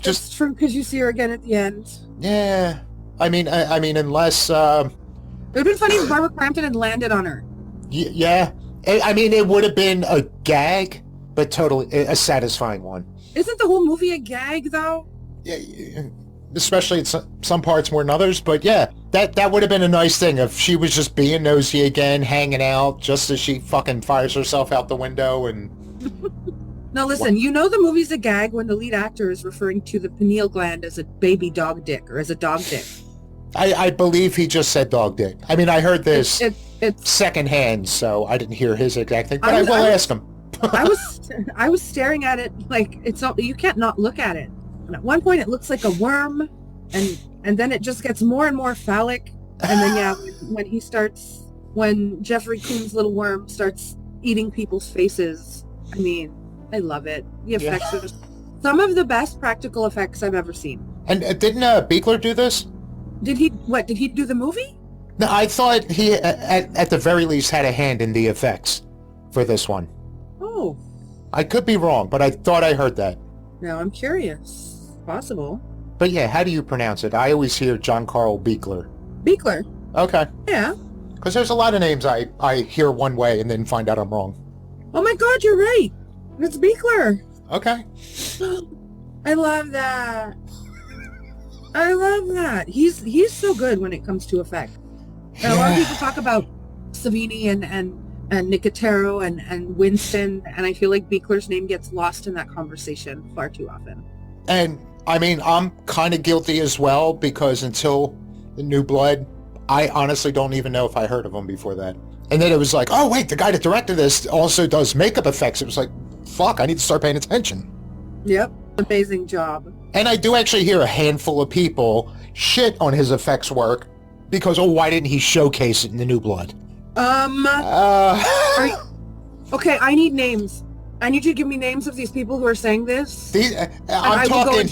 just. That's true, because you see her again at the end. Yeah, I mean, unless. It would have been funny if Barbara Crampton had landed on her. Yeah, I mean, it would have been a gag, but totally a satisfying one. Isn't the whole movie a gag though? Yeah. Especially at some parts more than others, but yeah, that would have been a nice thing if she was just being nosy again, hanging out, just as she fucking fires herself out the window and... Now listen, you know the movie's a gag when the lead actor is referring to the pineal gland as a baby dog dick, or as a dog dick. I believe he just said dog dick. I mean, I heard this it's secondhand, so I didn't hear his exact thing, but I will ask him. I was staring at it like you can't not look at it. And at one point it looks like a worm, and then it just gets more and more phallic. And then yeah, when Jeffrey Combs' little worm starts eating people's faces, I mean, I love it. The effects are just some of the best practical effects I've ever seen. And didn't Beekler do this? Did he do the movie? No, I thought he at the very least had a hand in the effects for this one. Oh. I could be wrong, but I thought I heard that. Now I'm curious. Possible. But yeah, how do you pronounce it? I always hear John Carl Beekler. Beekler. Okay. Yeah. Because there's a lot of names I hear one way and then find out I'm wrong. Oh my God, you're right. It's Beekler. Okay. I love that. I love that. He's so good when it comes to effect. And a lot of people talk about Savini and Nicotero and Winston, and I feel like Beekler's name gets lost in that conversation far too often. And I mean, I'm kind of guilty as well, because until the New Blood, I honestly don't even know if I heard of him before that. And then it was like, oh wait, the guy that directed this also does makeup effects. It was like, fuck, I need to start paying attention. Yep, amazing job. And I do actually hear a handful of people shit on his effects work because, why didn't he showcase it in the New Blood? Okay, I need names. I need you to give me names of these people who are saying this. I'm talking.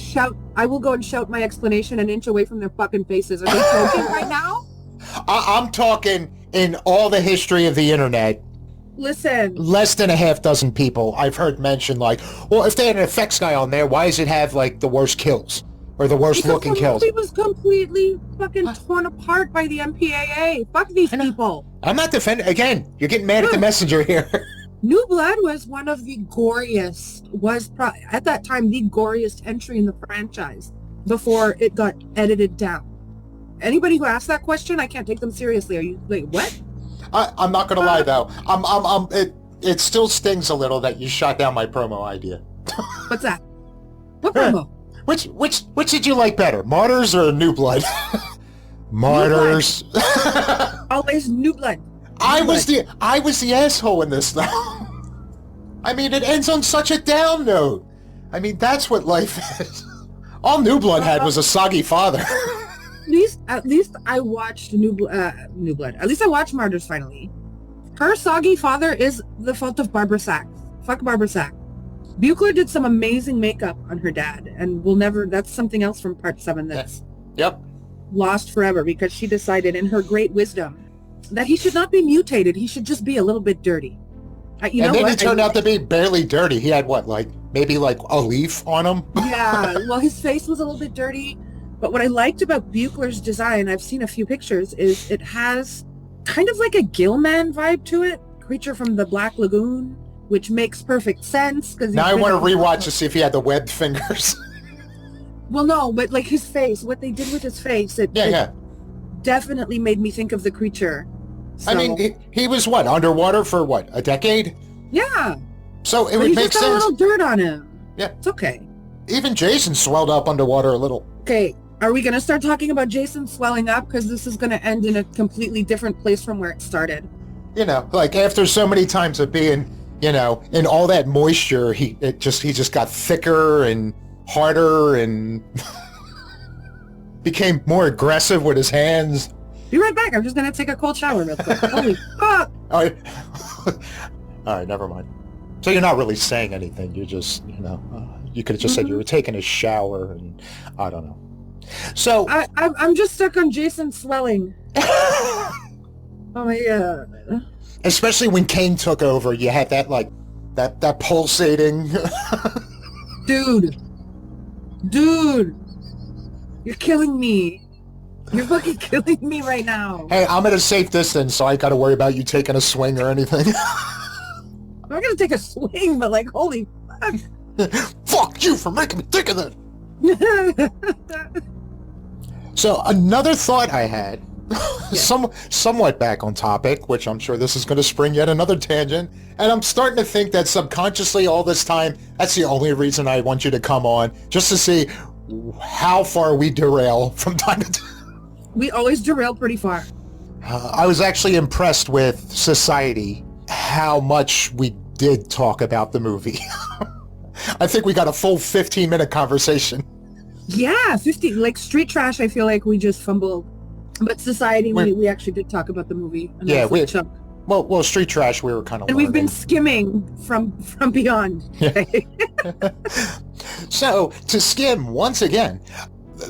I will go and shout my explanation an inch away from their fucking faces. Are they joking right now? I'm talking in all the history of the internet. Listen. Less than a half dozen people I've heard mention like, well, if they had an effects guy on there, why does it have like the worst kills or the worst looking kills? The movie was completely fucking torn apart by the MPAA. Fuck these people. I'm not defending. Again, you're getting mad at the messenger here. New Blood was one of the goriest, at that time, the goriest entry in the franchise before it got edited down. Anybody who asks that question, I can't take them seriously. Are you like, what? I'm not gonna lie though. It still stings a little that you shot down my promo idea. What's that? What promo? Which did you like better, Martyrs or New Blood? Martyrs. New Blood. Always New Blood. I was the asshole in this though. I mean, it ends on such a down note. I mean, that's what life is. All New Blood had was a soggy father. At least I watched New Blood. At least I watched Martyrs finally. Her soggy father is the fault of Barbara Sachs. Fuck Barbara Sachs. Buchler did some amazing makeup on her dad, and that's something else from part 7 that's lost forever, because she decided in her great wisdom that he should not be mutated. He should just be a little bit dirty. He turned out to be barely dirty. He had maybe a leaf on him? Yeah, well, his face was a little bit dirty. But what I liked about Buchler's design, I've seen a few pictures, is it has kind of like a Gillman vibe to it. Creature from the Black Lagoon, which makes perfect sense. Now I want to rewatch to see if he had the webbed fingers. Well, no, but like his face, what they did with his face, it definitely made me think of the creature. So, I mean, he was underwater for a decade? Yeah. So it would make sense. He's got a little dirt on him. Yeah. It's okay. Even Jason swelled up underwater a little. Okay, are we going to start talking about Jason swelling up? Because this is going to end in a completely different place from where it started. After so many times of being, in all that moisture, he just got thicker and harder and became more aggressive with his hands. Be right back. I'm just going to take a cold shower real quick. Holy fuck! All right, never mind. So you're not really saying anything. You're just, you could have just said you were taking a shower, and I don't know. So I'm just stuck on Jason swelling. Oh my god! Especially when Kane took over, you had that that pulsating. Dude, you're killing me. You're fucking killing me right now. Hey, I'm at a safe distance, so I got to worry about you taking a swing or anything. I'm not gonna take a swing, but holy fuck. Fuck you for making me think of that. So another thought I had, somewhat back on topic, which I'm sure this is going to spring yet another tangent, and I'm starting to think that subconsciously all this time, that's the only reason I want you to come on, just to see how far we derail from time to time. We always derail pretty far. I was actually impressed with Society, how much we did talk about the movie. I think we got a full 15-minute conversation. Yeah, 50. Street Trash, I feel like we just fumbled. But Society, we actually did talk about the movie. Yeah, well, Street Trash, we were kind of. And we've been skimming from beyond. Yeah. So to skim once again,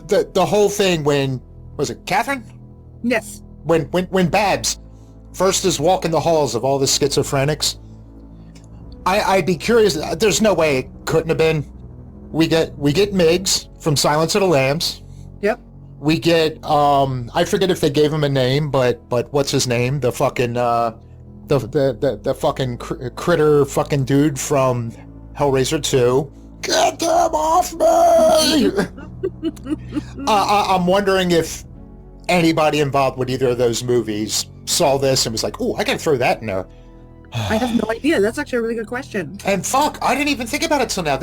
the whole thing when was it Catherine? Yes. When Babs first is walking the halls of all the schizophrenics, I'd be curious. There's no way it couldn't have been. We get Miggs from Silence of the Lambs. Yep. We get I forget if they gave him a name, but what's his name? The fucking the fucking critter fucking dude from Hellraiser 2. Get them off me! I'm wondering if anybody involved with either of those movies saw this and was like, "Oh, I can throw that in there." I have no idea. That's actually a really good question. And fuck, I didn't even think about it till now.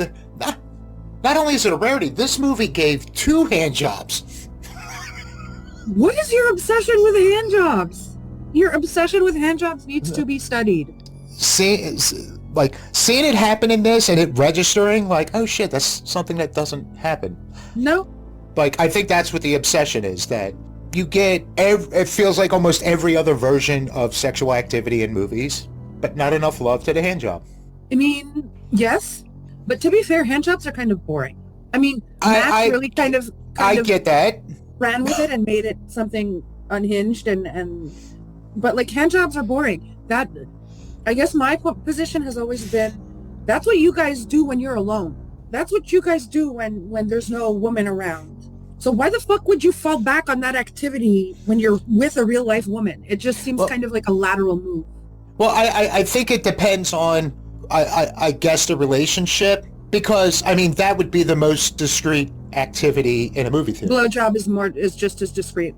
Not only is it a rarity, this movie gave 2 hand jobs. What is your obsession with hand jobs? Your obsession with hand jobs needs to be studied. Seeing it happen in this and it registering, oh shit, that's something that doesn't happen. No. I think that's what the obsession is, that you get, it feels like almost every other version of sexual activity in movies, but not enough love to the hand job. I mean, Yes, but to be fair, handjobs are kind of boring. I mean, Max really kind of get that. ran with it and made it something unhinged but like handjobs are boring. That, I guess my position has always been, that's what you guys do when you're alone. That's what you guys do when there's no woman around. So why the fuck would you fall back on that activity when you're with a real life woman? It just seems kind of like a lateral move. Well, I think it depends on, I guess, the relationship, because, I mean, that would be the most discreet activity in a movie theater. Blowjob is just as discreet.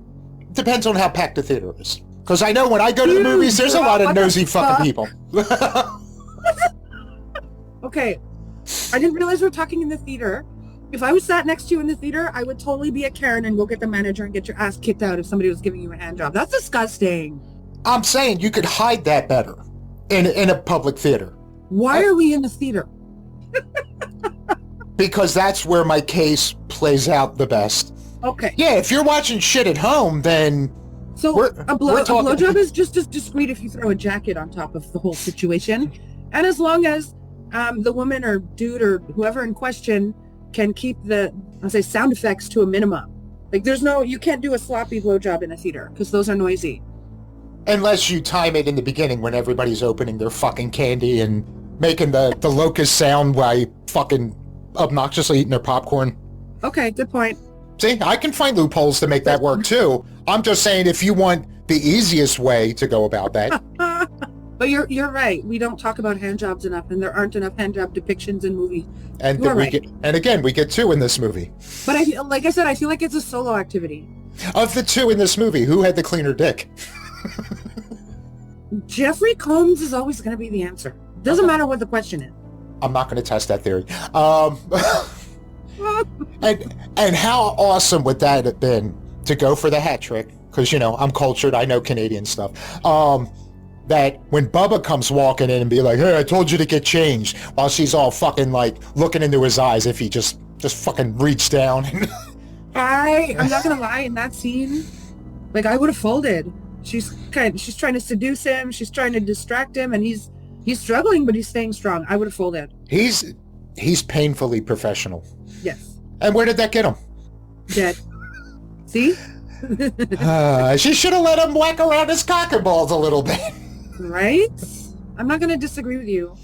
Depends on how packed the theater is. Because I know when I go to the movies, there's a lot of nosy fucking people. Okay, I didn't realize we were talking in the theater. If I was sat next to you in the theater, I would totally be a Karen and go get the manager and get your ass kicked out if somebody was giving you a hand job. That's disgusting. I'm saying you could hide that better in a public theater. Why are we in the theater? Because that's where my case plays out the best. Okay. Yeah, if you're watching shit at home, then... So a blowjob is just as discreet if you throw a jacket on top of the whole situation. And as long as the woman or dude or whoever in question can keep the, sound effects to a minimum. Like you can't do a sloppy blowjob in a theater because those are noisy. Unless you time it in the beginning when everybody's opening their fucking candy and making the locust sound while fucking obnoxiously eating their popcorn. Okay, good point. See, I can find loopholes to make that work too. I'm just saying if you want the easiest way to go about that. But you're right. We don't talk about handjobs enough, and there aren't enough handjob depictions in movies. And we get two in this movie. But like I said, I feel like it's a solo activity. Of the two in this movie, who had the cleaner dick? Jeffrey Combs is always going to be the answer. Doesn't matter what the question is. I'm not going to test that theory. And how awesome would that have been to go for the hat trick? Because, I'm cultured. I know Canadian stuff. That when Bubba comes walking in and be like, hey, I told you to get changed, while she's all fucking like looking into his eyes if he just fucking reached down. I'm not going to lie, in that scene, like I would have folded. She's trying to seduce him. She's trying to distract him, and he's struggling, but he's staying strong. I would have folded. He's painfully professional. Yes. And where did that get him? Dead. See? She should have let him whack around his cock and balls a little bit. Right? I'm not going to disagree with you.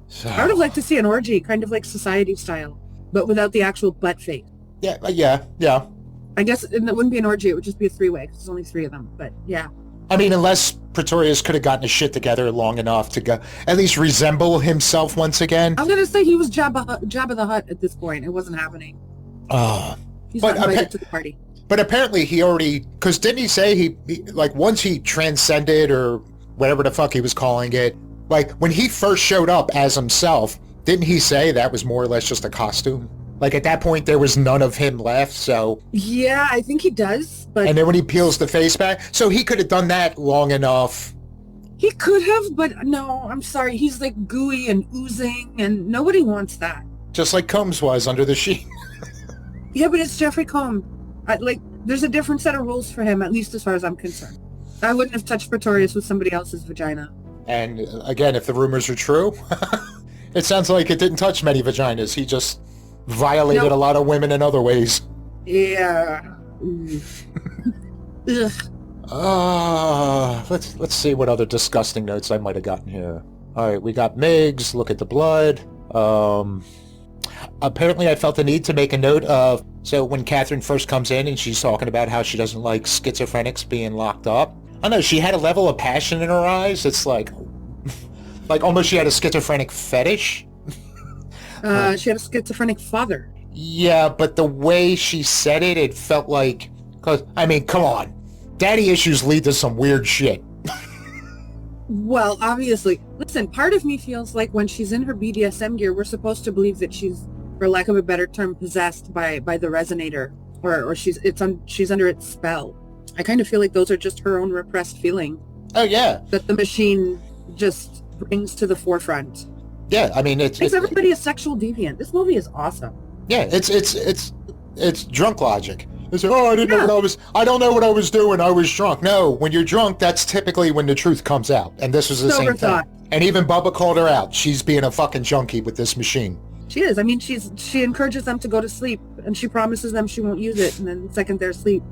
So, I would have liked to see an orgy, kind of like Society style, but without the actual butt fate. Yeah. I guess it wouldn't be an orgy, it would just be a three-way, because there's only three of them, but yeah. I mean, unless Pretorius could have gotten his shit together long enough to at least resemble himself once again. I was going to say he was Jabba the Hutt at this point. It wasn't happening. He's not invited to the party. But apparently he already, because didn't he say he like once he transcended or whatever the fuck he was calling it, like when he first showed up as himself, didn't he say that was more or less just a costume? Like at that point there was none of him left, so... Yeah, I think he does, but... And then when he peels the face back, so he could have done that long enough. He could have, but no, I'm sorry, he's like gooey and oozing, and nobody wants that. Just like Combs was under the sheet. Yeah, but it's Jeffrey Combs. There's a different set of rules for him, at least as far as I'm concerned. I wouldn't have touched Pretorius with somebody else's vagina. And again, if the rumors are true, it sounds like it didn't touch many vaginas. He just violated a lot of women in other ways. Yeah. Ugh. Let's see what other disgusting notes I might have gotten here. All right, we got Migs. Look at the blood. Apparently I felt the need to make a note of, so when Catherine first comes in and she's talking about how she doesn't like schizophrenics being locked up, I don't know, she had a level of passion in her eyes. It's like almost she had a schizophrenic fetish. She had a schizophrenic father. Yeah, but the way she said it, it felt like, cause, I mean, come on. Daddy issues lead to some weird shit. Well, obviously. Listen, part of me feels like when she's in her BDSM gear, we're supposed to believe that she's, for lack of a better term, possessed by the resonator, or she's under its spell. I kind of feel like those are just her own repressed feeling. Oh yeah. That the machine just brings to the forefront. Yeah, I mean it's everybody a sexual deviant. This movie is awesome. Yeah, it's drunk logic. It's like, I don't know what I was doing. I was drunk. No, when you're drunk, that's typically when the truth comes out. And this was the same thing. And even Bubba called her out. She's being a fucking junkie with this machine. She is. I mean, she encourages them to go to sleep, and she promises them she won't use it, and then the second they're asleep,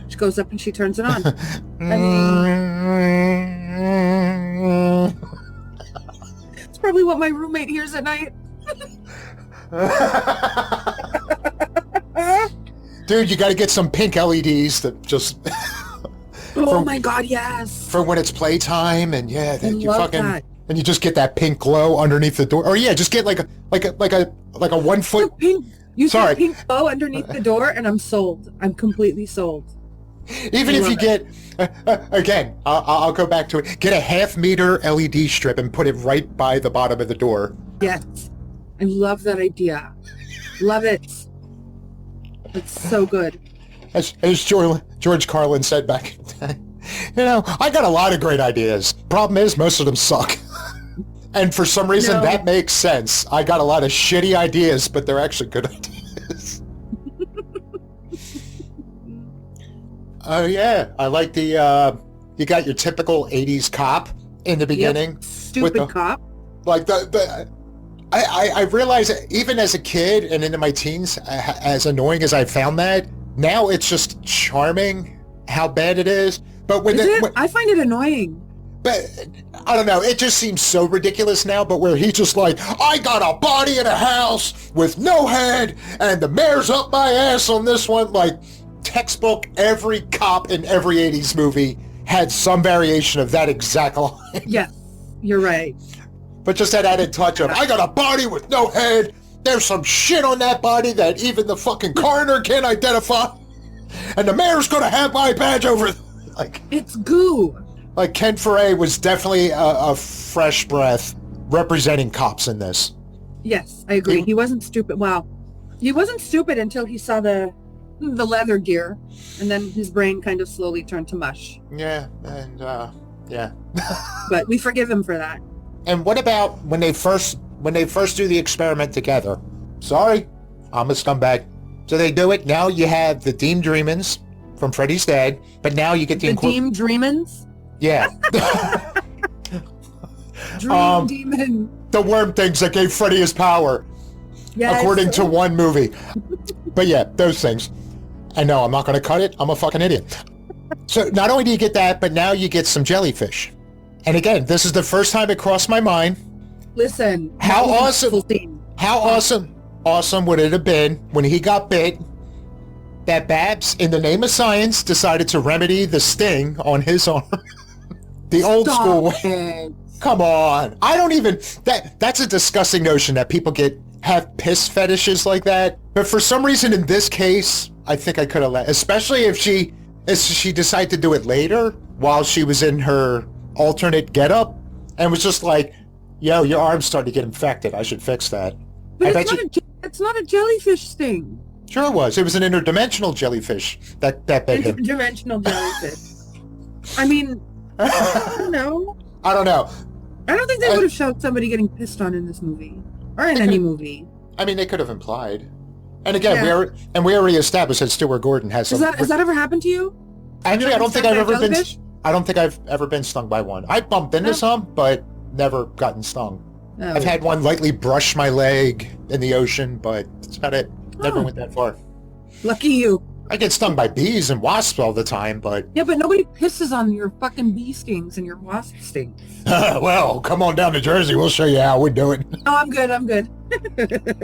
she goes up and she turns it on. I mean, it's probably what my roommate hears at night. Dude, you got to get some pink LEDs that just... Oh my God, yes. For when it's playtime, and then you fucking... that. And you just get that pink glow underneath the door. Or just get like a 1 foot... You said pink glow underneath the door, and I'm sold. I'm completely sold. Even if you get... again, I'll go back to it. Get a half-meter LED strip and put it right by the bottom of the door. Yes. I love that idea. Love it. It's so good. As George Carlin said back in the day, I got a lot of great ideas. Problem is, most of them suck. And for some reason, that makes sense. I got a lot of shitty ideas, but they're actually good ideas. Oh, yeah. I like the, you got your typical 80s cop in the beginning. Yep. Stupid cop. Like, I realize that even as a kid and into my teens, as annoying as I found that, now it's just charming how bad it is. But I find it annoying. But I don't know. It just seems so ridiculous now. But where he's just like, I got a body in a house with no head, and the mayor's up my ass on this one. Like, textbook. Every cop in every 80s movie had some variation of that exact line. Yeah, you're right. But just that added touch of, I got a body with no head. There's some shit on that body that even the fucking coroner can't identify. And the mayor's gonna have my badge over. Like, it's goo. Like, Ken Foray was definitely a fresh breath representing cops in this. Yes, I agree. He wasn't stupid. Wow. He wasn't stupid until he saw the leather gear, and then his brain kind of slowly turned to mush. Yeah, and, yeah. But we forgive him for that. And what about when they first do the experiment together? Sorry, I'm a scumbag. So they do it. Now you have the Deemed Dreamins from Freddy's dad, but now you get the Deemed Dreamins? Yeah. Dream Demon. The worm things that gave Freddy his power. Yes. According to one movie. But yeah, those things. I know, I'm not going to cut it. I'm a fucking idiot. So not only do you get that, but now you get some jellyfish. And again, this is the first time it crossed my mind. Listen. How awesome would it have been when he got bit that Babs, in the name of science, decided to remedy the sting on his arm. The old school way. Come on. I don't even... That's a disgusting notion that people have piss fetishes like that. But for some reason in this case, I think I could have let... Especially if she decided to do it later while she was in her alternate getup and was just like, yo, your arm's starting to get infected. I should fix that. But it's not a jellyfish sting. Sure it was. It was an interdimensional jellyfish that bit him. Interdimensional jellyfish. I mean, I don't know. I don't know. I don't think they would have showed somebody getting pissed on in this movie. Or in any movie. I mean, they could have implied. And again, we already established that Stuart Gordon has some... Has that ever happened to you? Actually, I don't think I've ever been stung by one. I bumped into some, but never gotten stung. Oh. I've had one lightly brush my leg in the ocean, but that's about it. Never went that far. Lucky you. I get stung by bees and wasps all the time, but... Yeah, but nobody pisses on your fucking bee stings and your wasp stings. Well, come on down to Jersey. We'll show you how we do it. Oh, I'm good.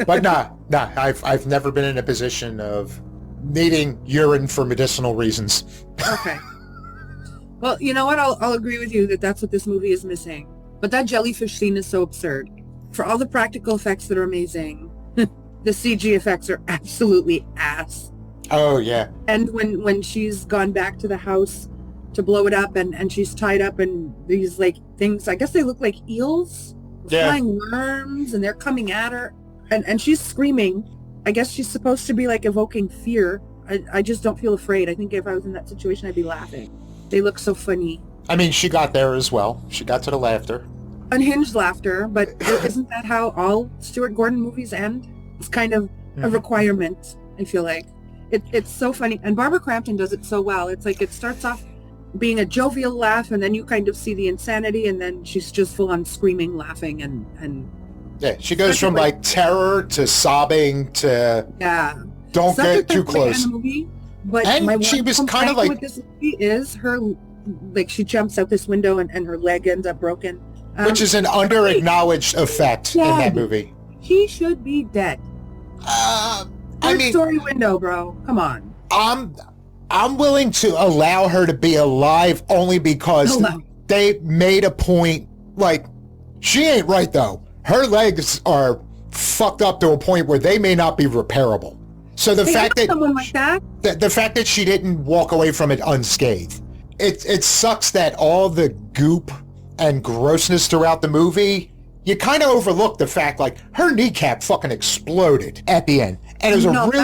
But nah, I've never been in a position of needing urine for medicinal reasons. Okay. Well, you know what? I'll agree with you that that's what this movie is missing. But that jellyfish scene is so absurd. For all the practical effects that are amazing, the CG effects are absolutely ass. Oh, yeah. And when she's gone back to the house to blow it up and she's tied up in these, like, things, I guess they look like eels, flying worms, and they're coming at her. And she's screaming. I guess she's supposed to be, like, evoking fear. I just don't feel afraid. I think if I was in that situation, I'd be laughing. They look so funny. I mean, she got there as well. She got to the laughter. Unhinged laughter, but isn't that how all Stuart Gordon movies end? It's kind of a requirement, I feel like. It's so funny. And Barbara Crampton does it so well. It's like it starts off being a jovial laugh, and then you kind of see the insanity, and then she's just full on screaming, laughing, and yeah, she goes from like terror to sobbing to don't Such get a too good way to close. end the movie, but And my she one was kind of complaint like with this movie is her, like, she jumps out this window and her leg ends up broken, which is an under-acknowledged effect in that movie. He should be dead. I mean, Story window, bro. Come on. I'm willing to allow her to be alive only because they made a point. Like, she ain't right though. Her legs are fucked up to a point where they may not be repairable. So the fact that someone like that, the fact that she didn't walk away from it unscathed, it sucks that all the goop and grossness throughout the movie, you kind of overlook the fact, like, her kneecap fucking exploded at the end, and it was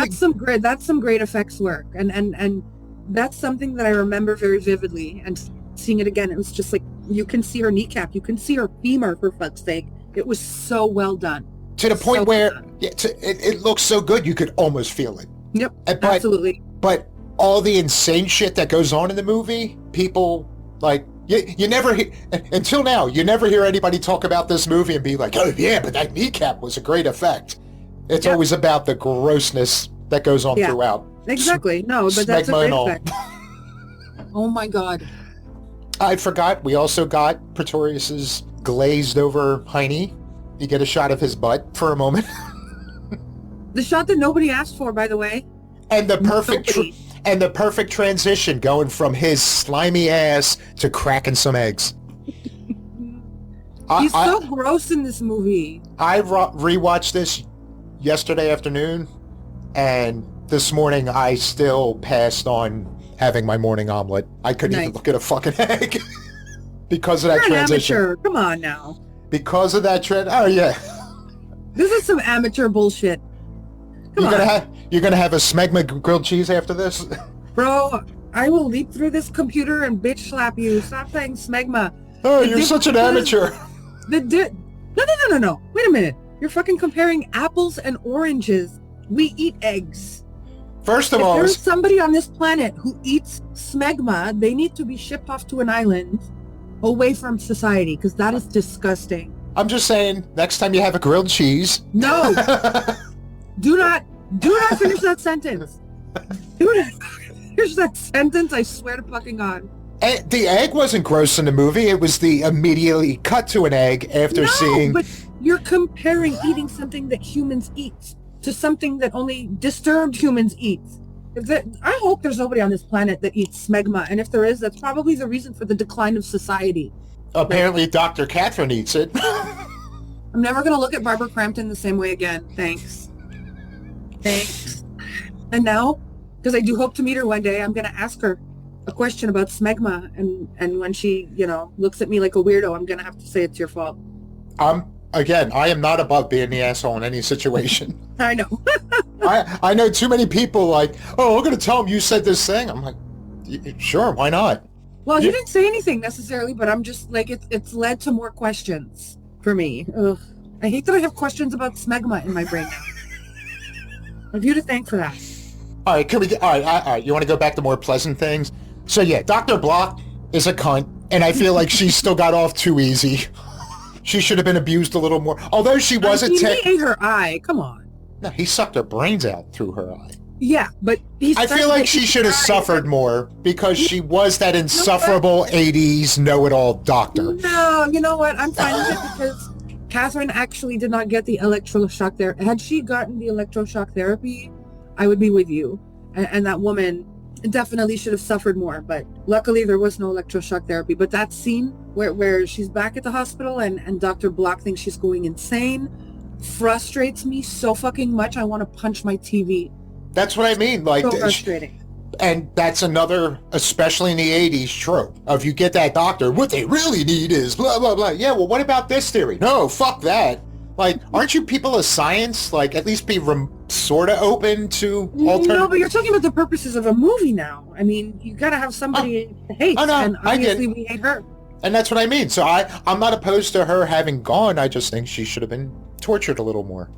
that's some great effects work, and that's something that I remember very vividly. And seeing it again, it was just like, you can see her kneecap, you can see her femur, for fuck's sake. It was so well done. To the point where it looks so good, you could almost feel it. Yep, absolutely. But all the insane shit that goes on in the movie, people, like, you never hear, until now, you never hear anybody talk about this movie and be like, oh yeah, but that kneecap was a great effect. It's always about the grossness that goes on throughout. Exactly. No, but that's a great effect. Oh my God. I forgot, we also got Pretorius's glazed over hiney. You get a shot of his butt for a moment. The shot that nobody asked for, by the way. And the perfect transition going from his slimy ass to cracking some eggs. He's so gross in this movie. I rewatched this yesterday afternoon, and this morning I still passed on having my morning omelet. I couldn't even look at a fucking egg because of that transition. Amateur. Come on now. Because of that trend. Oh yeah. This is some amateur bullshit. You're gonna have a smegma grilled cheese after this? Bro, I will leap through this computer and bitch slap you. Stop saying smegma. Oh, you're such an amateur. No. Wait a minute. You're fucking comparing apples and oranges. We eat eggs. First of all, if there's somebody on this planet who eats smegma, they need to be shipped off to an island away from society, because that is disgusting. I'm just saying, next time you have a grilled cheese. No. Do not finish that sentence. Do not finish that sentence, I swear to fucking God. The egg wasn't gross in the movie. It was the immediately cut to an egg after seeing... but you're comparing eating something that humans eat to something that only disturbed humans eat. I hope there's nobody on this planet that eats smegma, and if there is, that's probably the reason for the decline of society. Apparently, Dr. Catherine eats it. I'm never going to look at Barbara Crampton the same way again. Thanks. And now, because I do hope to meet her one day, I'm going to ask her a question about smegma, and when she, looks at me like a weirdo, I'm going to have to say it's your fault. Again, I am not above being the asshole in any situation. I know. I know too many people like, oh, I'm going to tell him you said this thing. I'm like, sure, why not? Well, he didn't say anything necessarily, but I'm just like, it's led to more questions for me. Ugh. I hate that I have questions about smegma in my brain now. I have you to thank for that. All right, all right, you want to go back to more pleasant things? So yeah, Dr. Block is a cunt, and I feel like she still got off too easy. She should have been abused a little more. Although she wasn't... He ate her eye, come on. No, he sucked her brains out through her eye. Yeah, but I feel like she should have suffered more because she was that insufferable 80s know-it-all doctor. No, you know what? I'm fine with it because Catherine actually did not get the electroshock therapy. Had she gotten the electroshock therapy, I would be with you. And that woman definitely should have suffered more, but luckily there was no electroshock therapy. But that scene where she's back at the hospital and Dr. Block thinks she's going insane frustrates me so fucking much. I want to punch my TV. That's what I mean. Like, so frustrating. And that's another, especially in the 80s, trope of you get that doctor, what they really need is blah, blah, blah. Yeah, well, what about this theory? No, fuck that. Like, aren't you people of science? Like, at least be sort of open to alternatives? No, but you're talking about the purposes of a movie now. I mean, you gotta have somebody to hate, and obviously we hate her. And that's what I mean. So I'm not opposed to her having gone. I just think she should have been tortured a little more.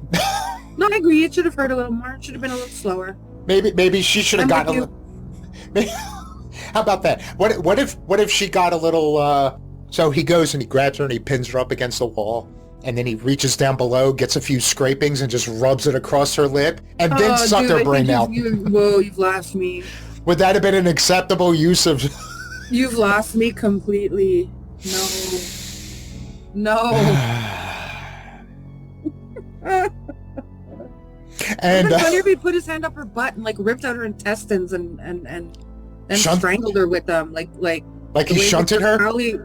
No, I agree. It should have hurt a little more. It should have been a little slower. Maybe she should have gotten a little... How about that? What if she got a little? So he goes and he grabs her and he pins her up against the wall, and then he reaches down below, gets a few scrapings, and just rubs it across her lip, and then sucked her brain out. Whoa, you've lost me. Would that have been an acceptable use of? You've lost me completely. No. And funny if he put his hand up her butt and like ripped out her intestines and strangled her with them, like he shunted her.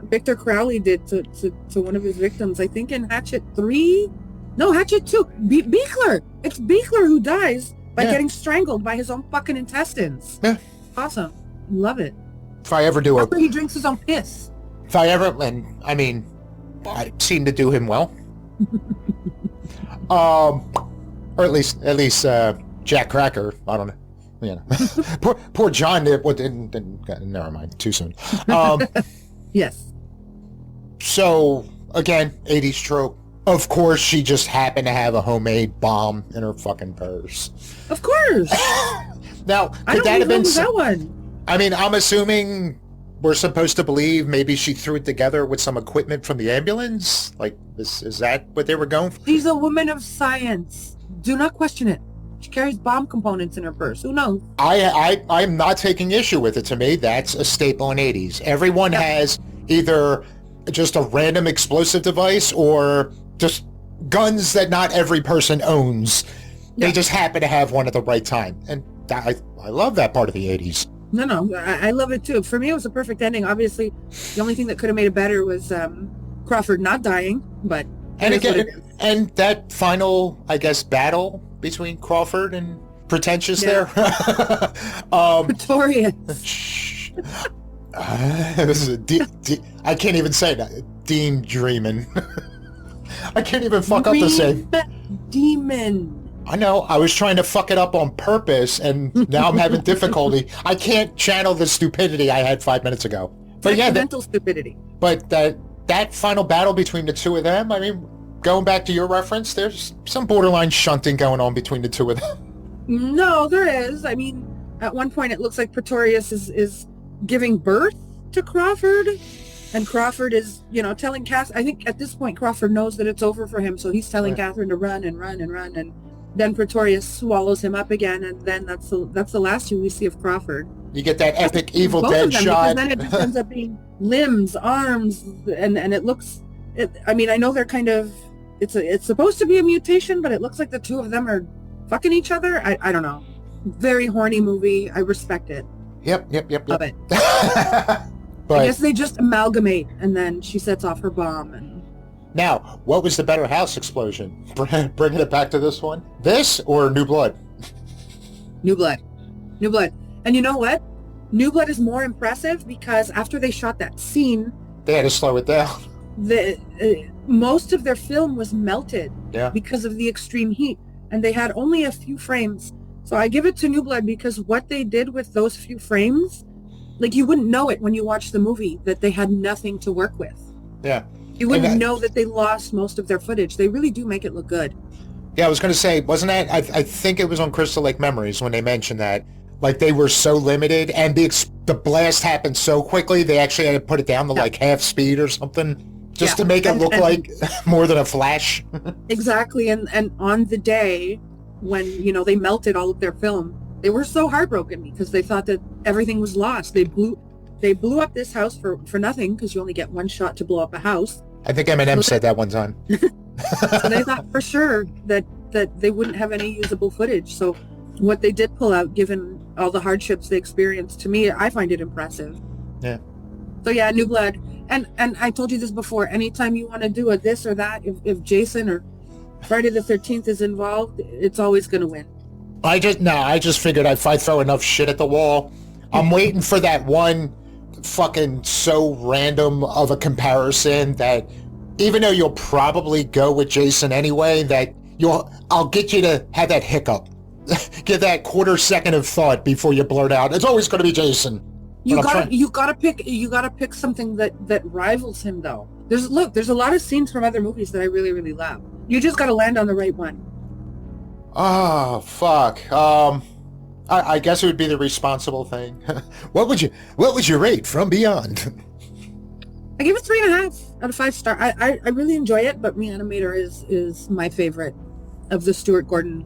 Victor Crowley did to one of his victims. I think in Hatchet 3, no, Hatchet 2. Beekler. It's Beekler who dies by getting strangled by his own fucking intestines. Yeah, awesome, love it. If I ever do he drinks his own piss. If I ever, and I mean, I seem to do him well. Or at least Jack Cracker. I don't know. You know, poor John. Didn't never mind. Too soon. Yes. So again, 80s trope. Of course, she just happened to have a homemade bomb in her fucking purse. Of course. Now, could that have been that one? I mean, I'm assuming we're supposed to believe maybe she threw it together with some equipment from the ambulance. Like, is that what they were going for? She's a woman of science. Do not question it. She carries bomb components in her purse. Who knows? I'm not taking issue with it. To me, that's a staple in 80s. Everyone has either just a random explosive device or just guns that not every person owns. They just happen to have one at the right time. And I love that part of the 80s. No, I love it too. For me, it was a perfect ending. Obviously, the only thing that could have made it better was Crawford not dying, but... And again, and that final, I guess, battle between Crawford and Pretentious there. Pretorius. I can't even say that. Dean Dreamin'. I can't even fuck up the same. Demon. I know. I was trying to fuck it up on purpose, and now I'm having difficulty. I can't channel the stupidity I had 5 minutes ago. But yeah, mental stupidity. But that final battle between the two of them, I mean, going back to your reference, there's some borderline shunting going on between the two of them. No, there is. I mean, at one point it looks like Pretorius is giving birth to Crawford, and Crawford is, telling Cass. I think at this point Crawford knows that it's over for him, so he's telling Catherine to run, and then Pretorius swallows him up again, and then that's the last we see of Crawford. You get that epic Evil Dead shot. Because then it just ends up being limbs, arms, and it looks. I mean, I know they're kind of. It's supposed to be a mutation, but it looks like the two of them are fucking each other. I don't know. Very horny movie. I respect it. Yep. Love it. But, I guess they just amalgamate, and then she sets off her bomb. And now, what was the better house explosion? Bringing it back to this one? This or New Blood? New Blood. And you know what? New Blood is more impressive because after they shot that scene... They had to slow it down. Most of their film was melted because of the extreme heat, and they had only a few frames. So I give it to New Blood because what they did with those few frames, like you wouldn't know it when you watch the movie that they had nothing to work with. Yeah. You wouldn't know that they lost most of their footage. They really do make it look good. Yeah, I was going to say, wasn't that, I think it was on Crystal Lake Memories when they mentioned that, like they were so limited and the blast happened so quickly, they actually had to put it down to like half speed or something. Just to make it look like more than a flash. Exactly. And on the day when, they melted all of their film, they were so heartbroken because they thought that everything was lost. They blew up this house for nothing because you only get one shot to blow up a house. I think Eminem said that one time. So they thought for sure that they wouldn't have any usable footage. So what they did pull out, given all the hardships they experienced, to me, I find it impressive. Yeah. So yeah, New Blood. And I told you this before, anytime you want to do a this or that, if Jason or Friday the 13th is involved, it's always going to win. I just figured if I throw enough shit at the wall, I'm waiting for that one fucking so random of a comparison that even though you'll probably go with Jason anyway, that I'll get you to have that hiccup. Give that quarter second of thought before you blurt out, it's always going to be Jason. You gotta pick something that rivals him though. There's a lot of scenes from other movies that I really, really love. You just gotta land on the right one. Oh fuck. I guess it would be the responsible thing. What would you rate From Beyond? I give it 3.5 out of 5 stars. I really enjoy it, but Reanimator is my favorite of the Stuart Gordon,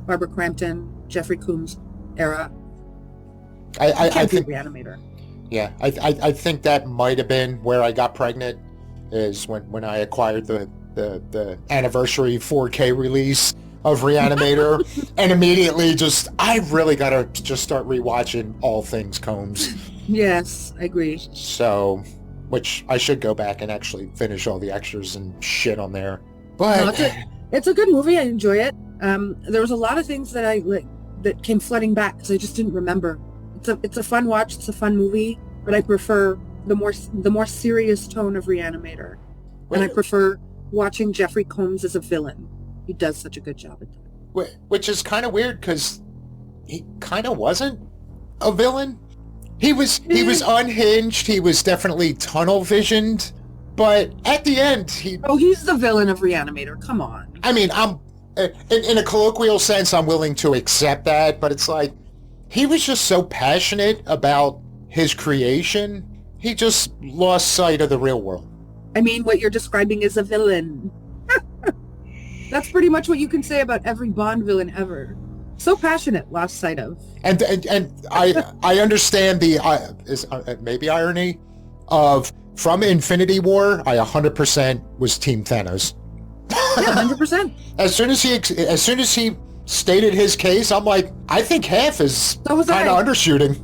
Barbara Crampton, Jeffrey Combs era. I think Reanimator. Yeah, I think that might have been where I got pregnant, is when I acquired the anniversary 4K release of Reanimator, and immediately I really gotta just start rewatching all things Combs. Yes, I agree. So, which I should go back and actually finish all the extras and shit on there. But No, it's a good movie. I enjoy it. There was a lot of things that I that came flooding back because I just didn't remember. It's a fun watch. It's a fun movie, but I prefer the more serious tone of Reanimator, and I prefer watching Jeffrey Combs as a villain. He does such a good job at that. Which is kind of weird because he kind of wasn't a villain. He was unhinged. He was definitely tunnel visioned, but at the end, he's the villain of Reanimator. Come on. I mean, I'm in a colloquial sense, I'm willing to accept that, but it's like he was just so passionate about his creation, he just lost sight of the real world. I mean, what you're describing is a villain. That's pretty much what you can say about every Bond villain ever. So passionate, lost sight of. And I understand the maybe irony of from Infinity War. I 100% was Team Thanos. Yeah, 100%. As soon as he stated his case, I'm like, I think half is kind of undershooting.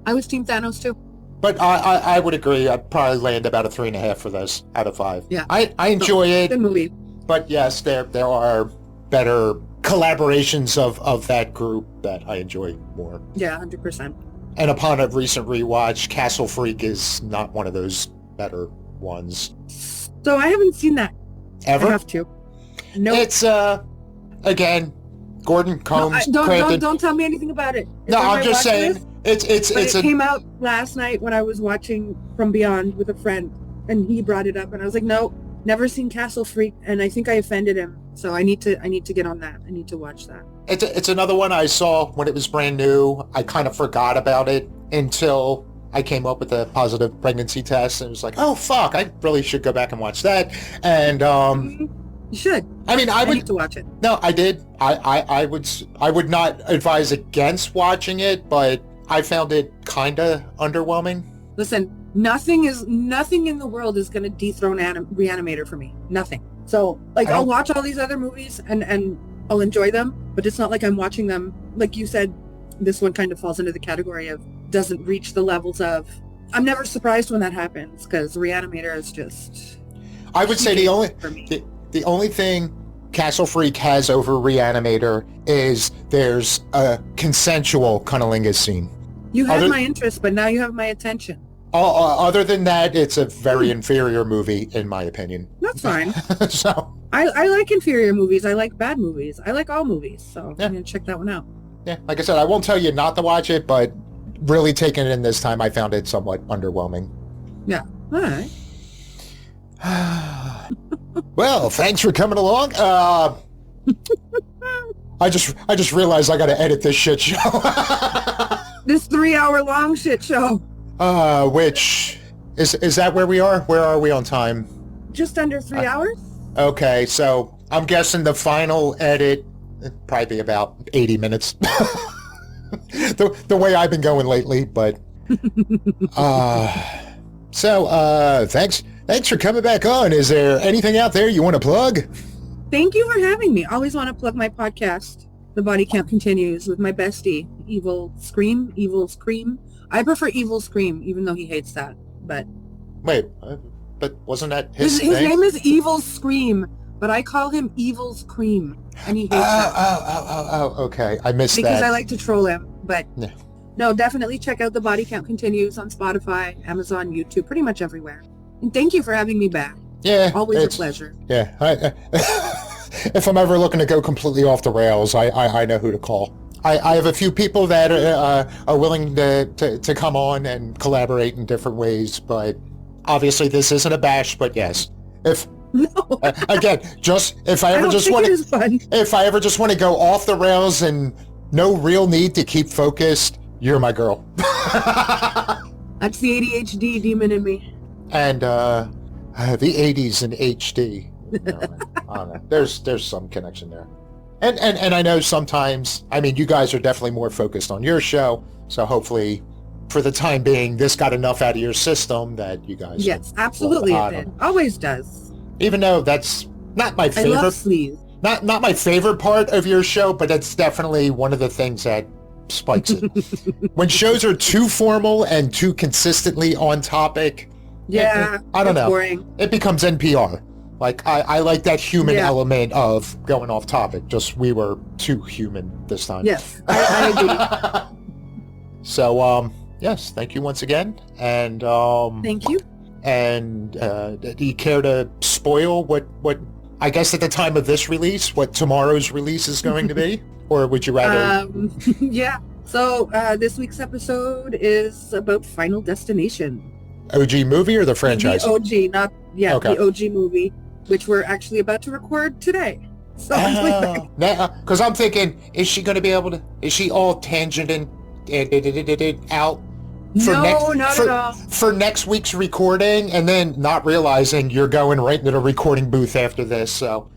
I was Team Thanos too. But I would agree. I'd probably land about a 3.5 for this out of 5. Yeah, I enjoy it. Good movie. But yes, there are better collaborations of that group that I enjoy more. Yeah, 100%. And upon a recent rewatch, Castle Freak is not one of those better ones. So I haven't seen that. Ever? I have to. No. It's again, Gordon Combs. Don't tell me anything about it. No, I'm just saying it came out last night when I was watching From Beyond with a friend, and he brought it up, and I was like, no, never seen Castle Freak, and I think I offended him. So I need to get on that. I need to watch that. It's another one I saw when it was brand new. I kind of forgot about it until I came up with a positive pregnancy test, and it was like, oh fuck, I really should go back and watch that. And you should. I mean, I would need to watch it. No, I did. I would not advise against watching it, but I found it kind of underwhelming. Listen, nothing in the world is going to dethrone Reanimator for me. Nothing. So, I'll watch all these other movies and I'll enjoy them, but it's not like I'm watching them. Like you said, this one kind of falls into the category of doesn't reach the levels of. I'm never surprised when that happens because Reanimator is just. I would say the only thing Castle Freak has over Reanimator is there's a consensual cunnilingus scene. You had my interest, but now you have my attention. Other than that, it's a very inferior movie, in my opinion. That's fine. So I like inferior movies. I like bad movies. I like all movies. So yeah. I'm going to check that one out. Yeah, like I said, I won't tell you not to watch it, but really taking it in this time, I found it somewhat underwhelming. Yeah. All right. Well, thanks for coming along. I just realized I got to edit this shit show. This 3-hour-long shit show. Which is that where we are? Where are we on time? Just under 3 hours. Okay, so I'm guessing the final edit it'd probably be about 80 minutes. the way I've been going lately, but thanks for coming back on. Is there anything out there you want to plug? Thank you for having me. Always want to plug my podcast, The Body Count Continues, with my bestie, Evil Scream. I prefer Evil Scream, even though he hates that. But wait, but wasn't that his thing? His name is Evil Scream, but I call him Evil Scream, and he hates that. Oh, okay. I missed because that. I like to troll him, but yeah. No, definitely check out The Body Count Continues on Spotify, Amazon, YouTube, pretty much everywhere. And thank you for having me back. Yeah, always a pleasure. Yeah, if I'm ever looking to go completely off the rails, I know who to call. I have a few people that are willing to come on and collaborate in different ways, but obviously this isn't a bash. But yes, again, if I ever just want to go off the rails and no real need to keep focused, you're my girl. That's the ADHD demon in me. And the 80s and HD. I don't know. There's some connection there. And I know sometimes, I mean, you guys are definitely more focused on your show, so hopefully for the time being, this got enough out of your system that you guys... Yes, absolutely it did. Always does. Even though that's not my favorite... I love Sleaze. Not my favorite part of your show, but it's definitely one of the things that spikes it. When shows are too formal and too consistently on topic, I don't know. Boring. It becomes NPR. Like, I like that human element of going off topic. Just we were too human this time. Yes, I agree. So, yes, thank you once again. And thank you. And do you care to spoil what I guess at the time of this release, what tomorrow's release is going to be? Or would you rather... Yeah. So this week's episode is about Final Destination. OG movie or the franchise? The OG, not... Yeah, okay. The OG movie, which we're actually about to record today. So because I'm thinking, is she going to be able to... Is she all tangenting out? Not at all. For next week's recording, and then not realizing you're going right into the recording booth after this, so...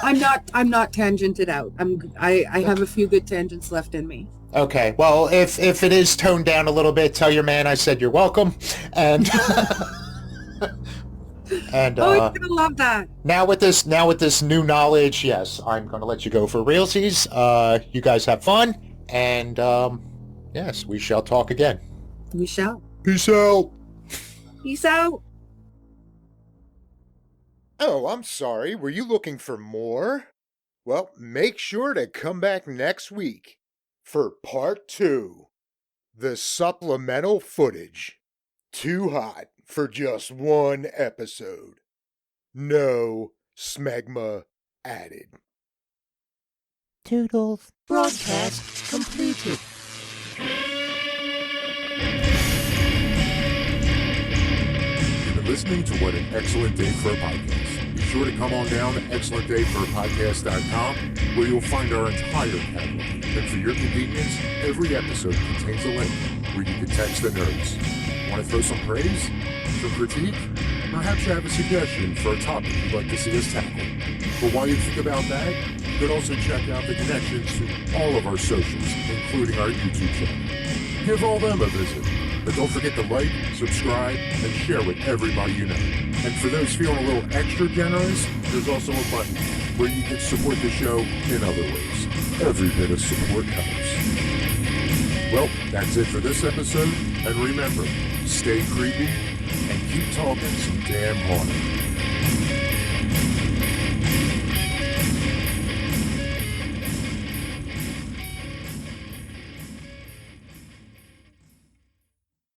I'm not tangented out. I have a few good tangents left in me. Okay, well, if it is toned down a little bit, tell your man I said you're welcome, and and he's gonna love that. Now with this new knowledge, yes, I'm gonna let you go for realsies. You guys have fun, and yes, we shall talk again. We shall. Peace out. Peace out. Oh, I'm sorry. Were you looking for more? Well, make sure to come back next week for part 2. The supplemental footage. Too hot for just one episode. No smegma added. Toodles. Broadcast completed. Listening to What an Excellent Day for a Podcast. Be sure to come on down to excellentdayforapodcast.com where you'll find our entire catalog. And for your convenience, every episode contains a link where you can text the nerds. Want to throw some praise? Some critique? Perhaps you have a suggestion for a topic you'd like to see us tackle. But while you think about that, you can also check out the connections to all of our socials, including our YouTube channel. Give all them a visit. But don't forget to like, subscribe, and share with everybody you know. And for those feeling a little extra generous, there's also a button where you can support the show in other ways. Every bit of support helps. Well, that's it for this episode. And remember, stay creepy and keep talking some damn hard.